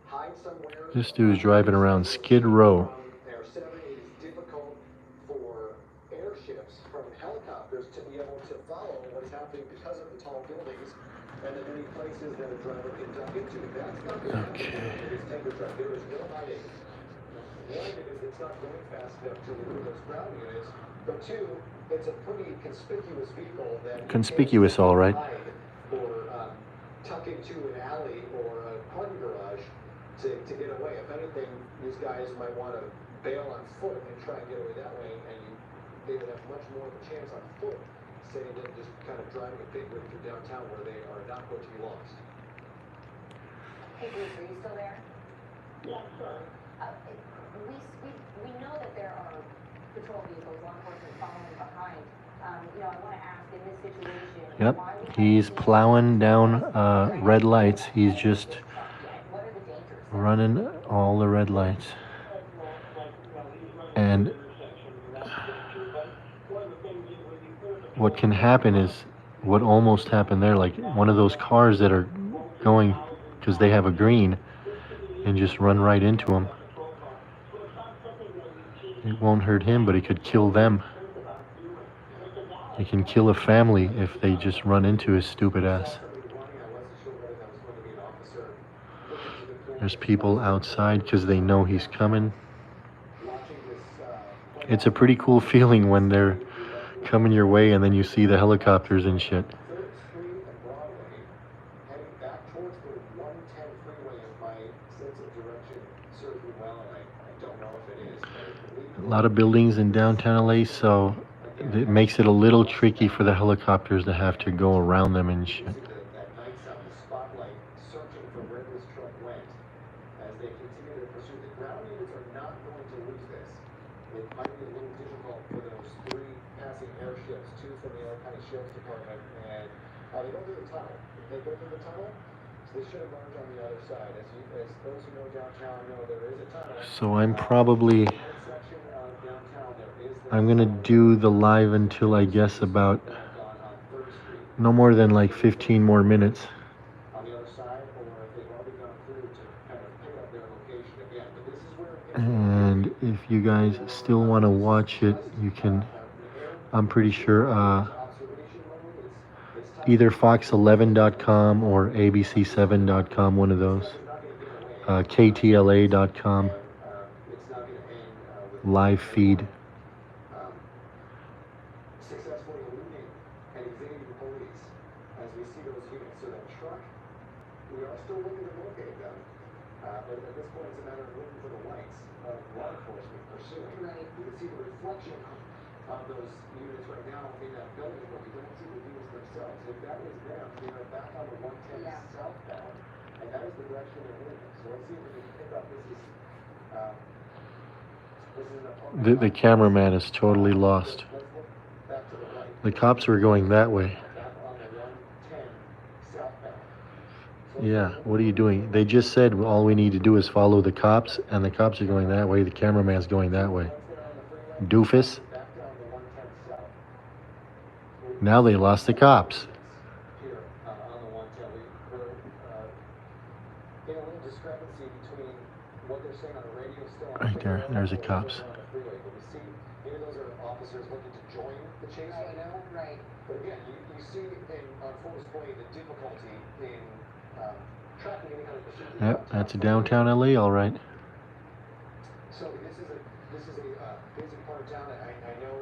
Hide somewhere.
This dude's driving around Skid Row.
Air 7 is difficult for airships from helicopters to be able to follow what's happening because of the tall buildings and the many places that a driver can duck into. That's not going to happen with this tanker truck. There is no hiding. One, because it's not going fast enough to elude those ground units, but two, it's a pretty conspicuous vehicle that
Conspicuous, all right.
or tuck into an alley or a parking garage to get away. If anything, these guys might want to bail on foot and try and get away that way, and they would have much more of a chance on foot, say, than just kind of driving a big rig through downtown where they are not going to be lost.
Hey Bruce, are you still there?
Yeah, sure.
We know that there are patrol vehicles, law enforcement following behind. You know, I want to ask in this situation.
Yep,
why we
he's
haven't seen
plowing down red lights. He's just
what are the dangers?
running all the red lights. And what can happen is what almost happened there, like one of those cars that are going because they have a green and just run right into him. It won't hurt him, but it could kill them. It can kill a family if they just run into his stupid ass. There's people outside because they know he's coming. It's a pretty cool feeling when they're coming your way and then you see the helicopters and shit. A lot of buildings in downtown LA, so it makes it a little tricky for the helicopters to have to go around them and shit.
They go through the tunnel. If they go through the tunnel, they should emerge on the other side. As those who know downtown know, there is a tunnel.
So I'm gonna do the live until I guess about no more than like 15 more minutes.
On the other side, or if they've already gone through to kind of pick up their location again. But this is where
And if you guys still want to watch it, you can. I'm pretty sure either fox11.com or abc7.com, one of those. ktla.com. Live feed.
Successfully eluding and evading the police as we see those units. So that truck, we are still looking to locate them, but at this point it's a matter of looking for the lights of law enforcement pursuing.
Right.
You can see the reflection of those units right now in that building, but we don't see the units themselves. If that is them, they are back on the 110 southbound, and that is the direction they're moving. So let's see if we can pick up. This is an
The cameraman is totally lost.
Let's look back to the right.
The cops were going that way.
Back on the 110 southbound. So
Yeah, what are you doing? They just said all we need to do is follow the cops, and the cops are going that way, the cameraman's going that way. Doofus. Now they lost the cops.
Here on the 110, we're getting a little discrepancy between what they're saying on the radio still on
Right there, there's the
the
cops.
on the freeway. But we see maybe those are officers looking to join the chase right now.
Right.
But again, you see on full display the difficulty in tracking any kind of pursuit.
Yep, that's downtown LA, all right.
So this is a busy part of town. I know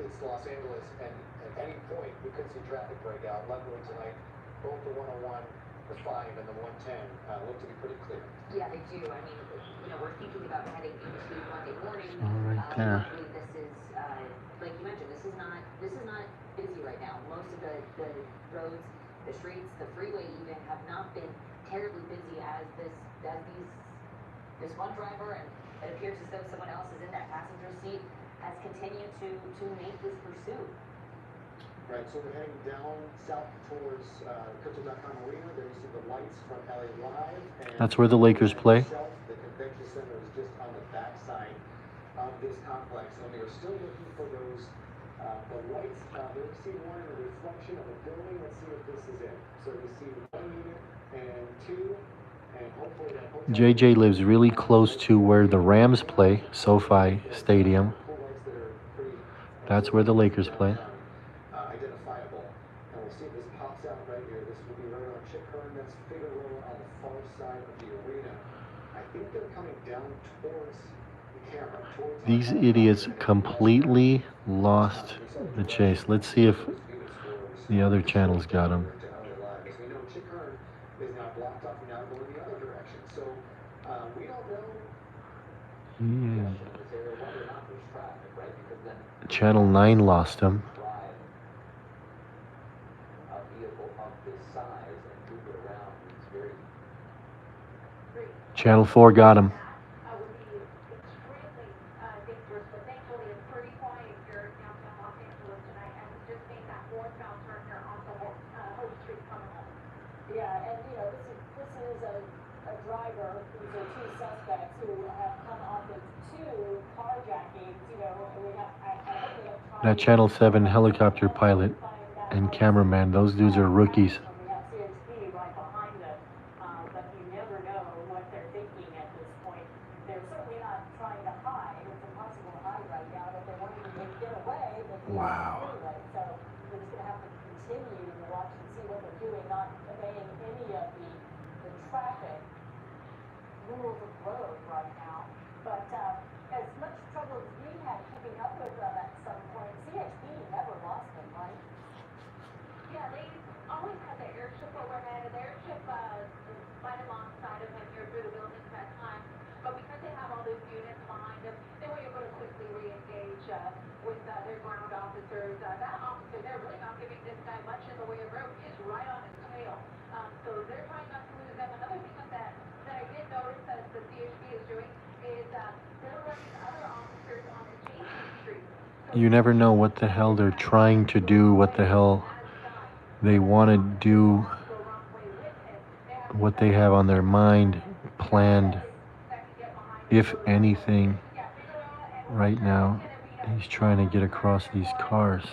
it's Los Angeles, and at any point we could see traffic break out. Luckily tonight, both the 101, the 5, and the 110 look to be pretty clear.
Yeah, they do. I mean, we're thinking about heading into Monday morning.
All right there.
Luckily, this is, like you mentioned, this is not busy right now. Most of the roads, the streets, the freeway even have not been terribly busy as this one driver, and it appears as though someone else is in that passenger seat, has continued to make this pursuit.
Right, so we're heading down south towards Crypto.com Arena. There you see the lights from LA Live. And
That's where the Lakers play.
The convention center is just on the backside of this complex, and we are still looking for those the lights. We see one in a reflection of a building. Let's see if this is it. So we see 1 unit and 2, and hopefully that hotel.
JJ lives really close to where the Rams play, SoFi Stadium. That's where the Lakers play.
Identifiable. And we'll see if this pops out right here. This will be right on Chick Hearn. That's Figueroa on the far side of the arena. I think they're coming down towards the camera.
These idiots completely lost the chase. Let's see if the other channels got them.
We know Chick Hearn is now blocked off and now going the other direction. So we don't know.
Channel 9 lost him. Channel 4 got him.
Would be extremely dangerous, but thankfully it's pretty quiet here in downtown Los Angeles tonight, and we just made that northbound turn here onto Hope Street coming home.
Yeah, and this is a driver. These are two suspects who have come off of two carjackings. I hope they don't try.
That Channel 7 helicopter pilot and cameraman, those dudes are rookies.
We have CHP right behind them, but you never know what they're thinking at this point. They're certainly not trying to hide. It's impossible to hide right now. If they wanted to get away, they could
Wow.
anyway. So we're just going to have to continue to watch and see what they're doing, not obeying any of the traffic rules of the road right now. But as much trouble as we had keeping up with them at some point, CHP never lost them, right?
Yeah, they always had the airship overhead, and the airship is right alongside of him here through the buildings at times. But because they have all these units behind them, they were able to quickly re-engage with their ground officers. That officer, they're really not giving this guy much in the way of rope. He's right on his tail. So they're trying not to lose them. Another thing that I did notice that the CHP is doing is they're running other officers on adjacent streets.
You never know what the hell they're trying to do, what the hell they want to do, what they have on their mind planned, if anything. Right now, he's trying to get across these cars.
It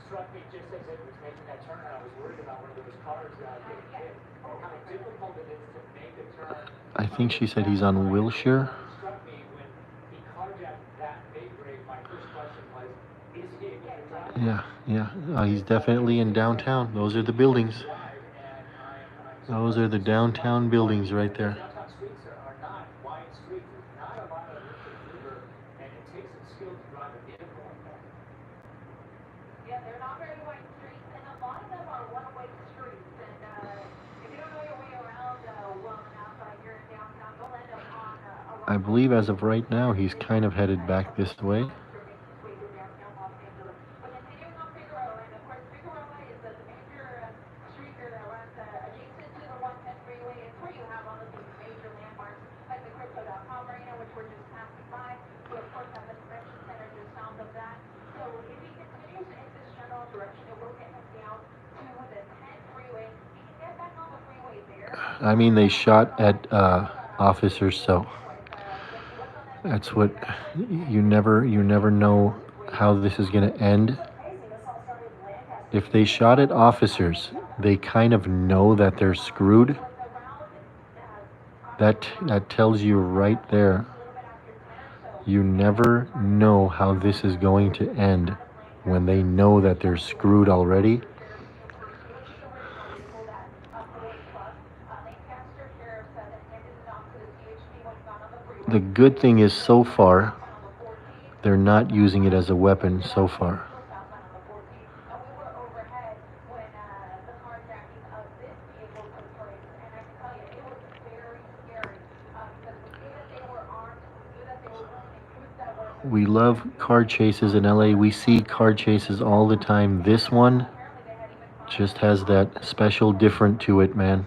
struck me just as it was making that turn, I was worried about one of those cars getting hit, and how difficult it is to make a turn.
I think she said he's on Wilshire.
It struck me when he carjacked that big rig, my first question was, is he able to drive?
Yeah. He's definitely in downtown. Those are the buildings. Those are the downtown buildings right there.
Downtown streets are not wide streets. There's not a lot of room to maneuver, and it takes some skill to drive a vehicle like that.
Yeah, they're not very wide streets, and a lot of them are one-way streets. And if you don't know your way around well enough here in downtown, you'll end up on a
I believe as of right now, he's kind of headed back this way.
But continuing on Figueroa, and of course Figueroa is the major street here that runs adjacent to the 110 freeway. It's where you have all of these major landmarks like the Crypto.com Arena, which we're just passing by. We of course have the convention center.
I mean, they shot at officers, so that's what you never know how this is gonna end. If they shot at officers, they kind of know that they're screwed. That tells you right there. You never know how this is going to end when they know that they're screwed already. The good thing is so far, they're not using it as a weapon so far. We love car chases in LA. We see car chases all the time. This one just has that special different to it, man.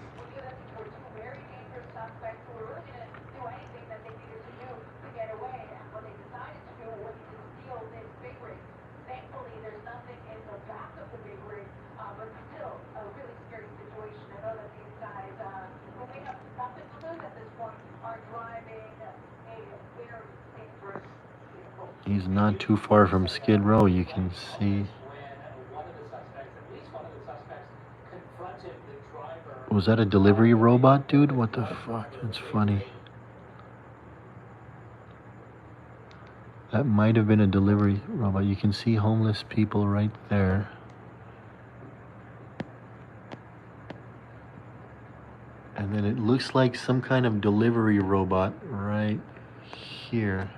He's not too far from Skid Row, you can see. Was that a delivery robot, dude? What the fuck? That's funny. That might have been a delivery robot. You can see homeless people right there. And then it looks like some kind of delivery robot right here.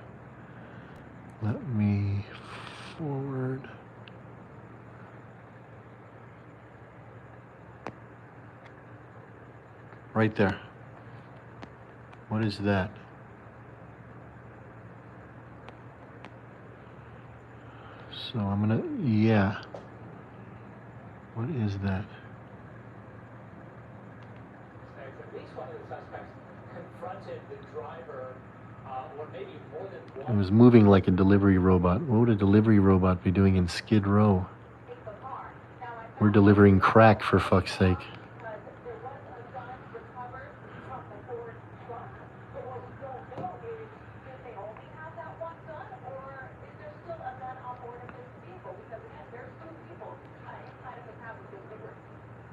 Let me forward. Right there. What is that? So I'm gonna, yeah. What is that?
At least one of the suspects confronted the driver, or maybe more than one.
It was moving like a delivery robot. What would a delivery robot be doing in Skid Row? We're delivering crack, for fuck's sake.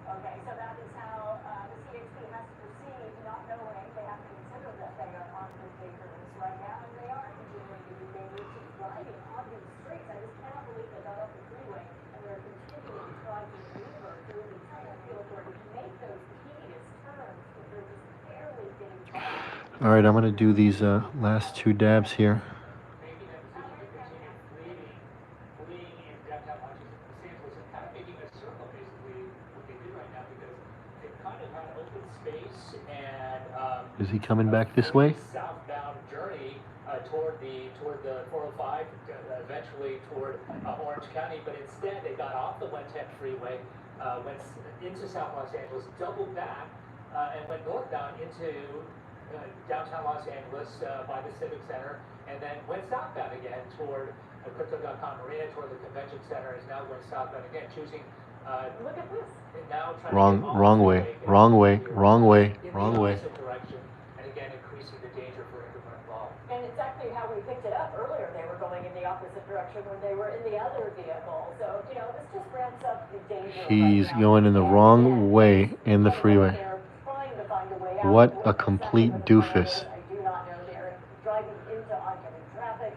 Okay, so that is how the CHP has to proceed, not knowing they have to consider that they are on the dangerous right now, and they are continuing to be dangerous to driving on these streets. I just cannot believe they got off the freeway and they're continuing to try to maneuver through the field or to make those tedious turns that they're just barely getting by.
All right, I'm gonna do these last two dabs here. Is he coming back this way?
Southbound journey toward the 405, eventually toward Orange County, but instead they got off the 110 freeway, went into South Los Angeles, doubled back, and went northbound into downtown Los Angeles by the Civic Center, and then went southbound again toward Crypto.com Marina, toward the Convention Center, is now going southbound again, choosing.
Look at this.
Wrong way, wrong way, wrong way, wrong way.
Direction, and again increasing the danger for everyone involved.
And exactly how we picked it up earlier, they were going in the opposite direction when they were in the other vehicle. So, you know, this just ramps up the danger.
He's going in the wrong way in the freeway. What a complete doofus.
I do not know. They're driving into oncoming traffic.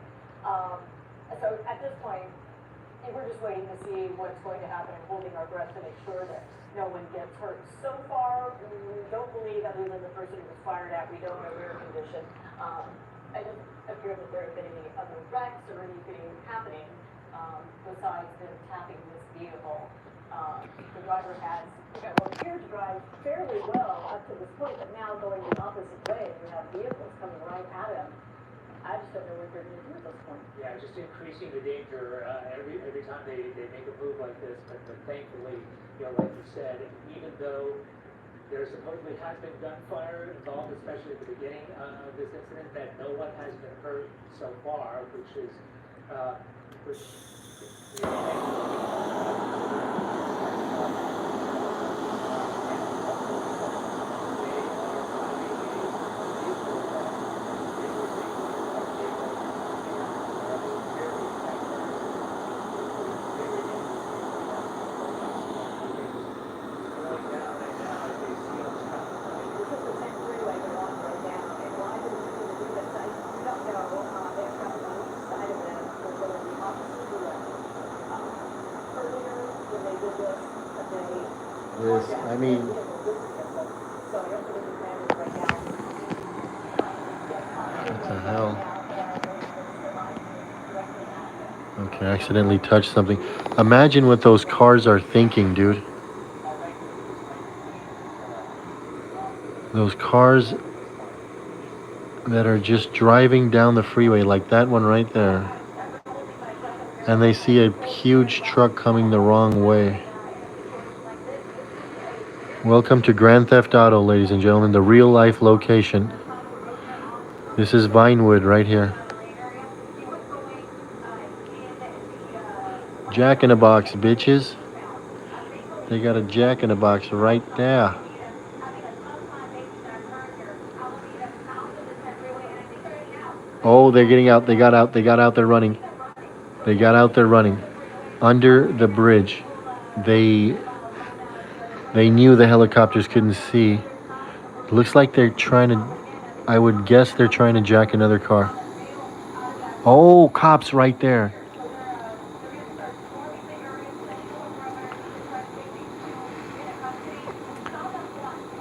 So at this point, we're just waiting to see what's going to happen and holding our breath to make sure that no one gets hurt. So far, we don't believe, other than the person who was fired at, we don't know their condition. It doesn't appear that there have been any other wrecks or anything happening besides them tapping this vehicle. The driver has appeared to drive fairly well up to this point, but now going the opposite way, we have vehicles coming right at him. I just don't know what they're going to do at this point.
Yeah, just increasing the danger every time they make a move like this. But thankfully, you know, like you said, even though there supposedly has been gunfire involved, especially at the beginning of this incident, that no one has been hurt so far, which is
This, I mean, what the hell? Okay, I accidentally touched something. Imagine what those cars are thinking, dude. Those cars that are just driving down the freeway, like that one right there, and they see a huge truck coming the wrong way. Welcome to Grand Theft Auto, ladies and gentlemen, the real life location. This is Vinewood right here. Jack in a Box, bitches. They got a Jack in a Box right there. Oh, they're getting out. They got out. They got out. They're running. They got out. They're running. Under the bridge. They knew the helicopters couldn't see. Looks like they're trying to, I would guess they're trying to jack another car. Oh, cops right there.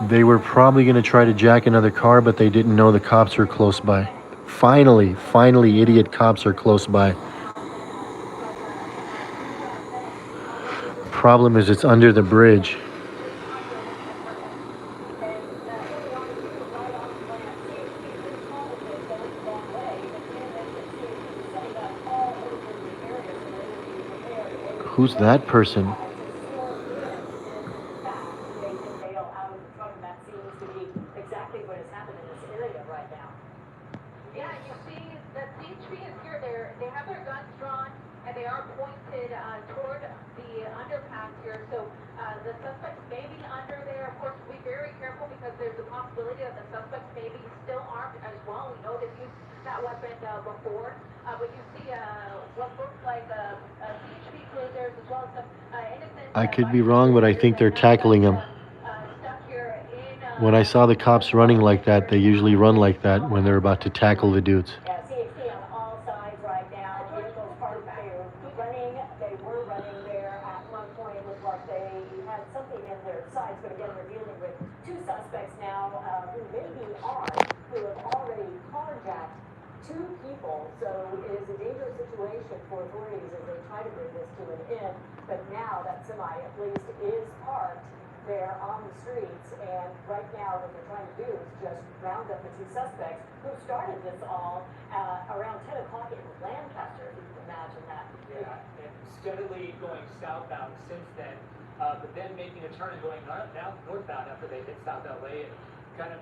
They were probably going to try to jack another car, but they didn't know the cops were close by. Finally, idiot cops are close by. Problem is, it's under the bridge. Who's that person?
Yeah, you see, the CHP is here. They have their guns drawn, and they are pointed toward the underpass here. So the suspects may be under there. Of course, be very careful because there's a possibility that the suspects may be still armed as well. We know they've used that weapon before. But you see what looks like CHP cruisers as well as some innocent...
I could be wrong, but I think they're tackling him. When I saw the cops running like that, they usually run like that when they're about to tackle the dudes.
Yeah, CHP on all sides right now. Vehicles parked there running. They were running there at one point. It looked like they had something in their sights, but again, we're dealing with two suspects now who may be armed, who have already carjacked two people. So it is a dangerous situation for authorities as they try to bring this to an end. But now that semi, at least, is parked there on the streets, and right now what they're trying to do is just round up the two suspects who started this all around 10 o'clock in Lancaster, if you can imagine that.
Yeah, and steadily going southbound since then, but then making a turn and going northbound after they hit South LA and kind of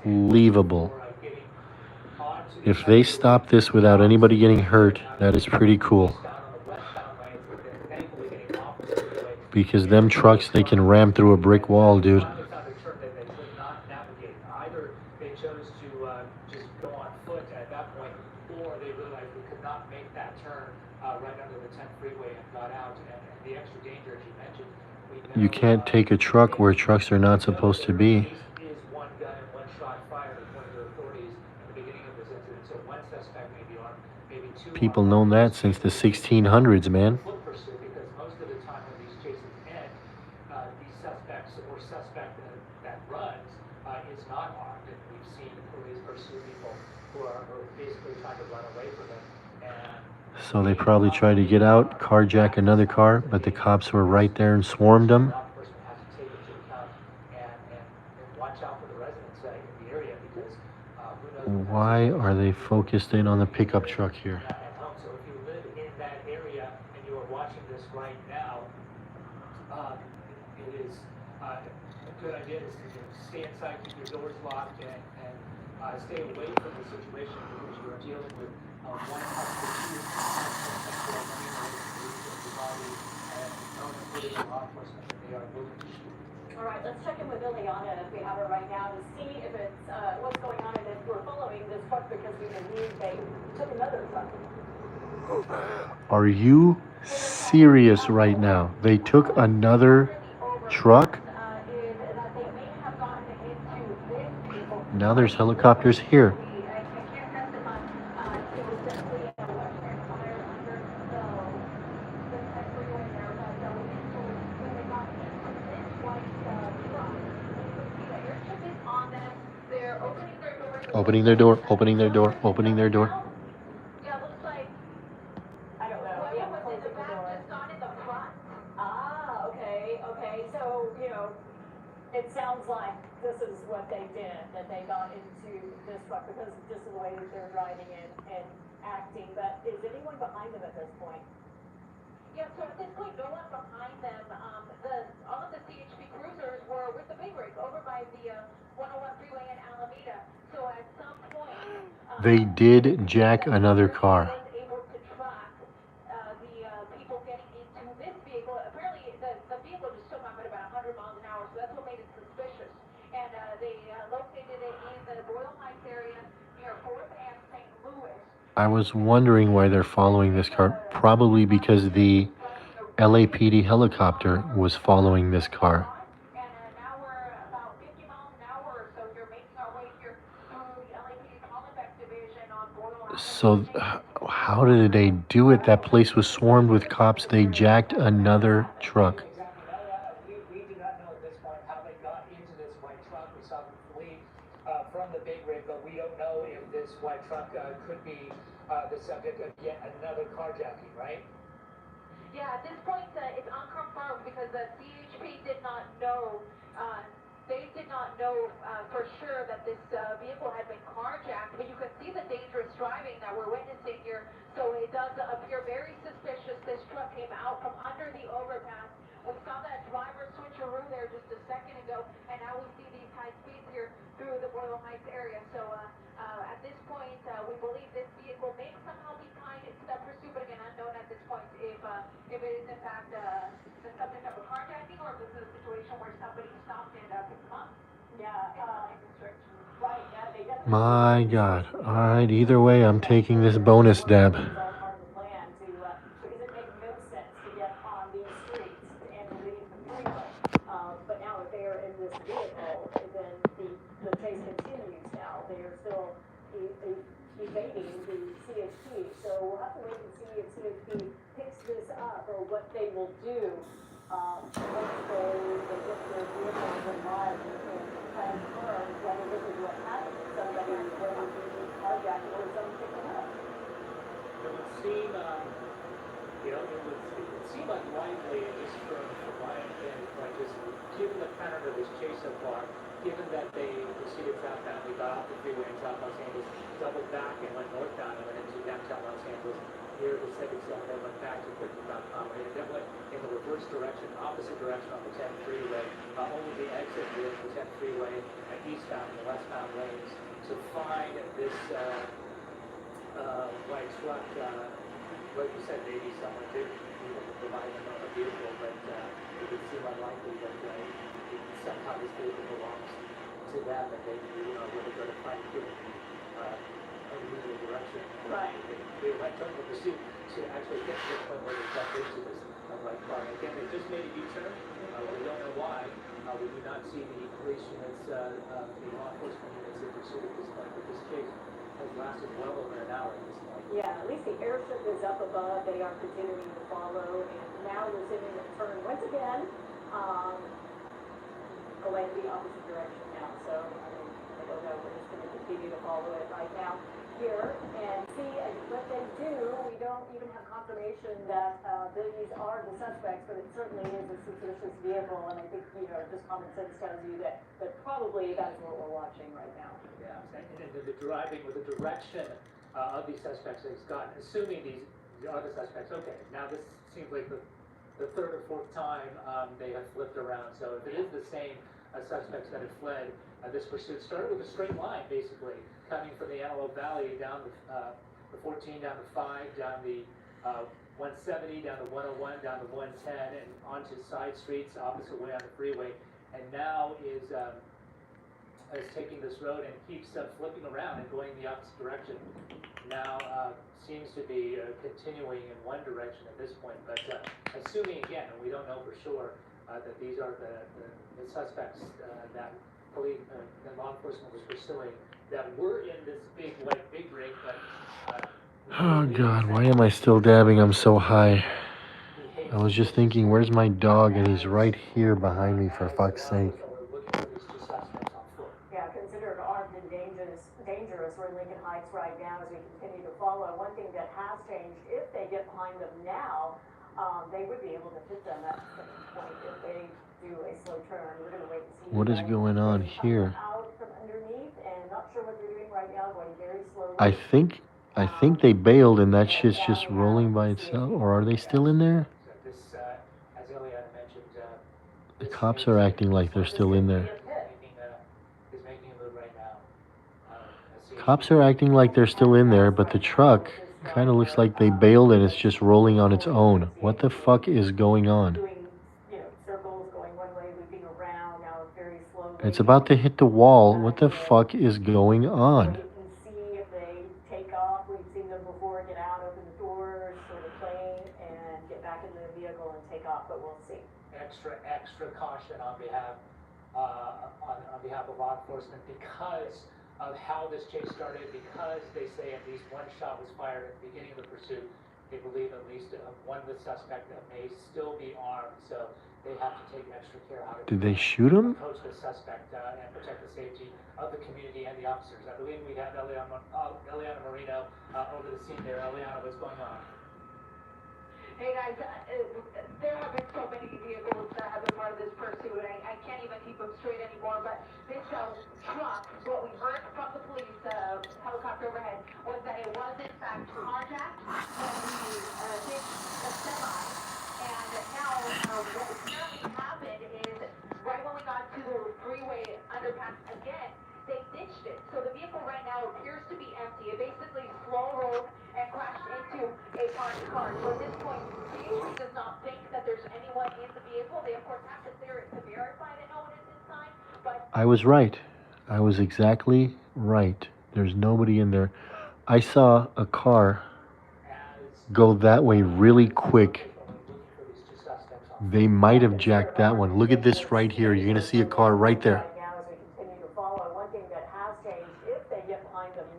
Unbelievable. If they stop this without anybody getting hurt, that is pretty cool. Because them trucks, they can ram through a brick wall, dude.
Either they chose to just go on foot at that point, or they realized they could not make that turn right under the 10th freeway and got out. And the extra danger, as you mentioned,
You can't take a truck where trucks are not supposed to be.
is one gun and one shot fired according to authorities at the beginning of this incident. So one suspect may be armed, maybe two.
People known that since the 1600s, man.
Foot pursuit, because most of the time when these chases end, these suspects or suspect that runs is not armed, and we've seen police pursue people who are basically trying to run away from them. And
So they probably tried to get out, carjack another car, but the cops were right there and swarmed them.
law enforcement has to take into account and watch out for the residents in the area, because who knows.
Why are they focused in on the pickup truck here?
At home. So if you live in that area and you are watching this right now, it is a good idea to stay inside, keep your doors locked, and stay away from the situation because you are dealing with one of the two
All right, let's check in with Ileana if we have her right now to see if it's what's going on and if we're following this truck because we believe they took another truck.
Are you serious right now? They took another truck? Now there's helicopters here. Opening their door, opening their door, opening their door.
Yeah, looks like
I don't know,
whoever
yeah,
was in
closing
the
the
back
door.
just got in the front.
Ah, okay, so, it sounds like this is what they did, that they got into this truck because of just the way that they're driving and acting, but is anyone behind them at this point?
Yeah, so at this point, no one behind them. All of the CHP cruisers were with the big rig over by the 101 freeway in Alameda. So at some point,
They did jack another car.
was able to track the people getting into this vehicle. Apparently, the vehicle just took off at about 100 miles an hour, so that's what made it suspicious. And they located it in the Boyle Heights area near 4th and St. Louis.
I was wondering why they're following this car. Probably because the LAPD helicopter was following this car.
And now we're about 50 miles an hour or so here, making our way here through the LAPD's Hollenbeck division on Boyle.
So how did they do it? That place was swarmed with cops. They jacked another truck.
Exactly. We do not know at this point how they got into this white truck. We saw them flee from the big rig, but we don't know if this white truck could be the subject of yet another carjacking, right?
Yeah, at this point, it's unconfirmed because the CHP did not know, they did not know for sure that this vehicle had been carjacked, but you can see the dangerous driving that we're witnessing here. So it does appear very suspicious. This truck came out from under the overpass. We saw that driver switcheroo there just a second ago, and now we see these high speeds here through the Boyle Heights area. So at this point, we believe this vehicle may somehow be tied to that pursuit, but again, unknown at this point if it is in fact the subject of a carjacking or if this is a situation where somebody stopped and picked them up.
Yeah, right, yeah, they definitely.
My God. All right, either way, I'm taking this bonus dab.
It's all part of the plan to, because it makes no sense to get on these streets and to leave the freeway. But now if they're in this vehicle, then the chase continues now. They are still evading the CHP. So we'll have to wait and see if CHP picks this up or what they will do, once they get their vehicles in line and confirm whether this is what happened. Somebody, whether it be carjacked or someone picked them up.
It would seem, it would seem like likely, just from my understanding, like just given the pattern of this chase so far, given that they proceeded southbound, they got off the freeway in South Los Angeles, doubled back and went northbound and went into downtown Los Angeles, near the Civic Center, then went back to Quicken.com, and then went in the reverse direction, opposite direction on the 10 freeway, only the exit with the 10 freeway and eastbound and westbound lanes to find this white truck. Like you said, maybe someone did provide them a vehicle, but it would seem unlikely that somehow this vehicle belongs to them, and they were going to find it unusual direction.
Right.
They went from the pursuit to actually get to the point where they got into this white car. And again, they just made a U-turn. We don't know why. We do not see the police units, the law enforcement units in pursuit at this point, but this chase has lasted well over an hour at this point.
Yeah, at least the airship is up above. They are continuing to follow, and now we're seeing it turn once again, going the opposite direction now. So I don't know. We're just going to continue to follow it right now here and see what they do. We don't even have confirmation that these are the suspects, but it certainly is a suspicious vehicle, and I think just common sense tells you that probably that's what we're watching right now.
Yeah, and the driving with the direction of these suspects has gotten, assuming these are the suspects. Okay, now this seems like the third or fourth time they have flipped around. So if it is the same suspects that have fled, this pursuit started with a straight line, basically, coming from the Antelope Valley down the 14, down the 5, down the 170, down the 101, down the 110, and onto side streets, opposite way on the freeway, and now is taking this road and keeps flipping around and going the opposite direction. Now seems to be continuing in one direction at this point, but assuming again, and we don't know for sure, that these are the suspects that police and law enforcement was pursuing that were in this big rig, but
Oh God, why am I still dabbing? I'm so high. I was just thinking, where's my dog? And he's right here behind me, for fuck's sake.
Yeah, considered armed and dangerous they would be able to hit them at some point if they do a slow turn. We're gonna wait and see.
What is
but
going on
they come
here?
Out from underneath, and not sure what they're doing right now, going very slowly.
I think they bailed and that shit's just rolling by itself. Or are they still in there?
So this, as Ileana mentioned,
The
this
cops
makes
are
it-
acting like they're still in there.
Is making a move right now.
Cops are acting like they're still in there, but the truck kind of looks like they bailed and it's just rolling on its own. What the fuck is going on?
Doing, circles, going one way, looping around, now very slowly.
It's about to hit the wall. What the fuck is going on?
Wait and see if they take off. We've seen them before get out, open the doors, sort of plane, and get back in the vehicle and take off, but we'll see.
Extra caution on behalf of law enforcement because of how this chase started, because they say at least one shot was fired at the beginning of the pursuit. They believe at least one of the suspect may still be armed, so they have to take extra care how to
Did they shoot him?
approach the suspect and protect the safety of the community and the officers. I believe we have Eliana Marino over the scene there. Eliana, what's going on?
Hey guys, there have been so many vehicles that have been part of this pursuit, and I can't even keep them straight anymore, but this truck, what we heard from the police helicopter overhead, was that it was in fact carjacked when we hit the semi, and now what apparently happened is, right when we got to the freeway underpass again, they ditched it. So the vehicle right now appears to be empty. It basically slow rolled and crashed into a parked car. So at this point, CHP does not think that there's anyone in the vehicle. They of course have to verify that no one is inside, but
I was right. I was exactly right. There's nobody in there. I saw a car go that way really quick. They might have jacked that one. Look at this right here. You're going to see a car right there.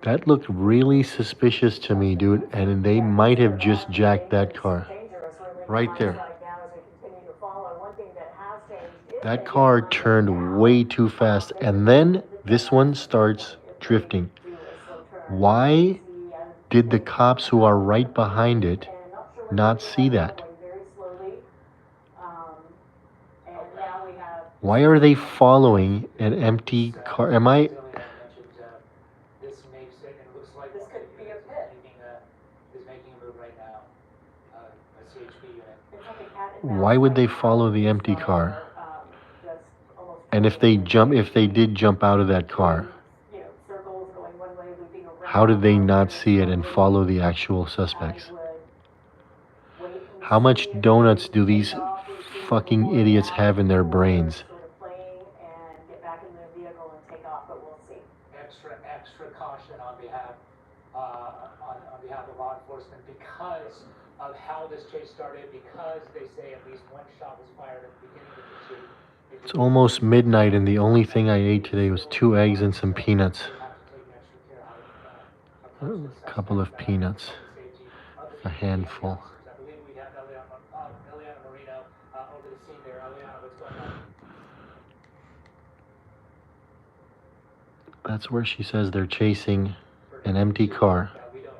That looked really suspicious to me, dude. And they might have just jacked that car. Right there. That car turned way too fast. And then this one starts drifting. Why did the cops who are right behind it not see that? Why are they following an empty car? Am I...
This makes it, and it looks like
This could be a pit.
is making a move right now. A CHP unit.
Why would they follow the empty car? And if they did jump out of that car, how did they not see it and follow the actual suspects? How much donuts do these fucking idiots have in their brains?
Extra caution on behalf of law enforcement because of how this chase started, because they say at least one shot was fired at the beginning of the pursuit.
It's almost midnight and the only thing I ate today was 2 eggs and some peanuts. A couple of peanuts. A handful.
I believe we have Eliana Marino over the scene there. Eliana, what's going on?
That's where she says they're chasing an empty car.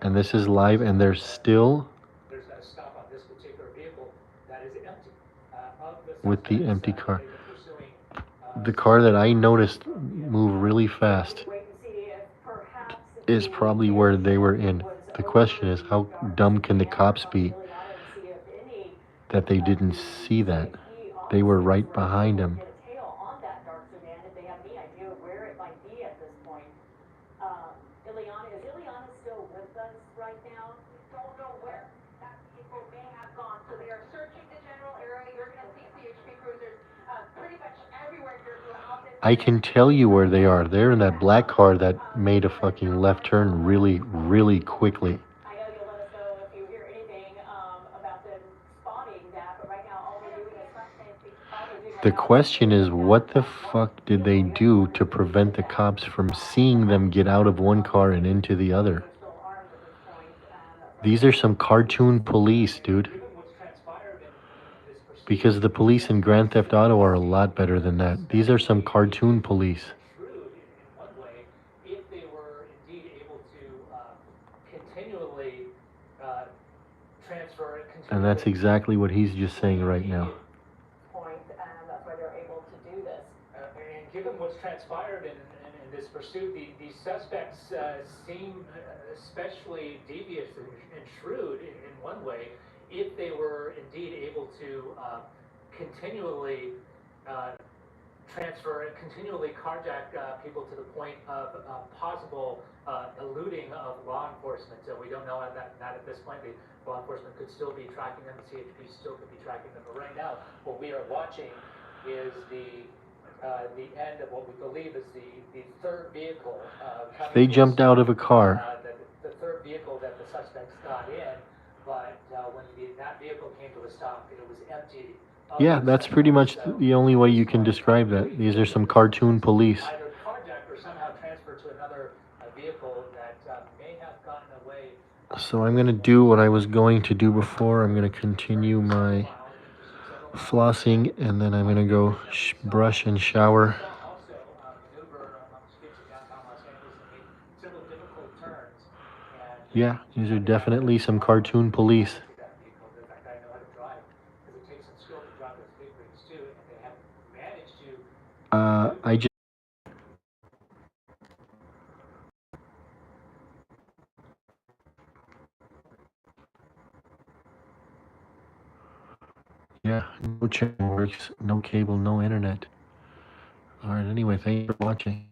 And this is live and they're still
There's a stop on this particular vehicle that is empty.
with the empty car. The car that I noticed move really fast is probably where they were in. The question is, how dumb can the cops be that they didn't see that? They were right behind him.
Is Ileana still with us right now?
don't know where that vehicle may have gone. So they are searching the general area. You're going to see CHP cruisers pretty much everywhere here throughout this.
I can tell you where they are. They're in that black car that made a fucking left turn really, really quickly.
I know you'll let us know if you hear anything about them spotting that, but right now all we're doing is
The question is, what the fuck did they do to prevent the cops from seeing them get out of one car and into the other? These are some cartoon police, dude. Because the police in Grand Theft Auto are a lot better than that. These are some cartoon police.
True in one way, if they were indeed able to continually transfer,
And that's exactly what he's just saying right now.
Point, and that's why they're able to do this.
And given what's transpired in this pursuit, these suspects seem especially devious and shrewd in one way, if they were indeed able to continually transfer and continually carjack people to the point of possible eluding of law enforcement. We don't know that at this point. The law enforcement could still be tracking them, the CHP still could be tracking them, but right now what we are watching is the end of what we believe is the third vehicle.
They jumped out of a car.
The third vehicle that the suspects got in, but when that vehicle came to a stop, it was empty.
Yeah, that's pretty much the only way you can describe that. These are some cartoon police.
Either carjacked or somehow transferred to another vehicle that may have gotten away.
So I'm going to do what I was going to do before. I'm going to continue my flossing, and then I'm going to go brush and shower. Yeah, these are definitely some cartoon police. I just yeah, no channel works, no cable, no internet. Alright, anyway, thanks for watching.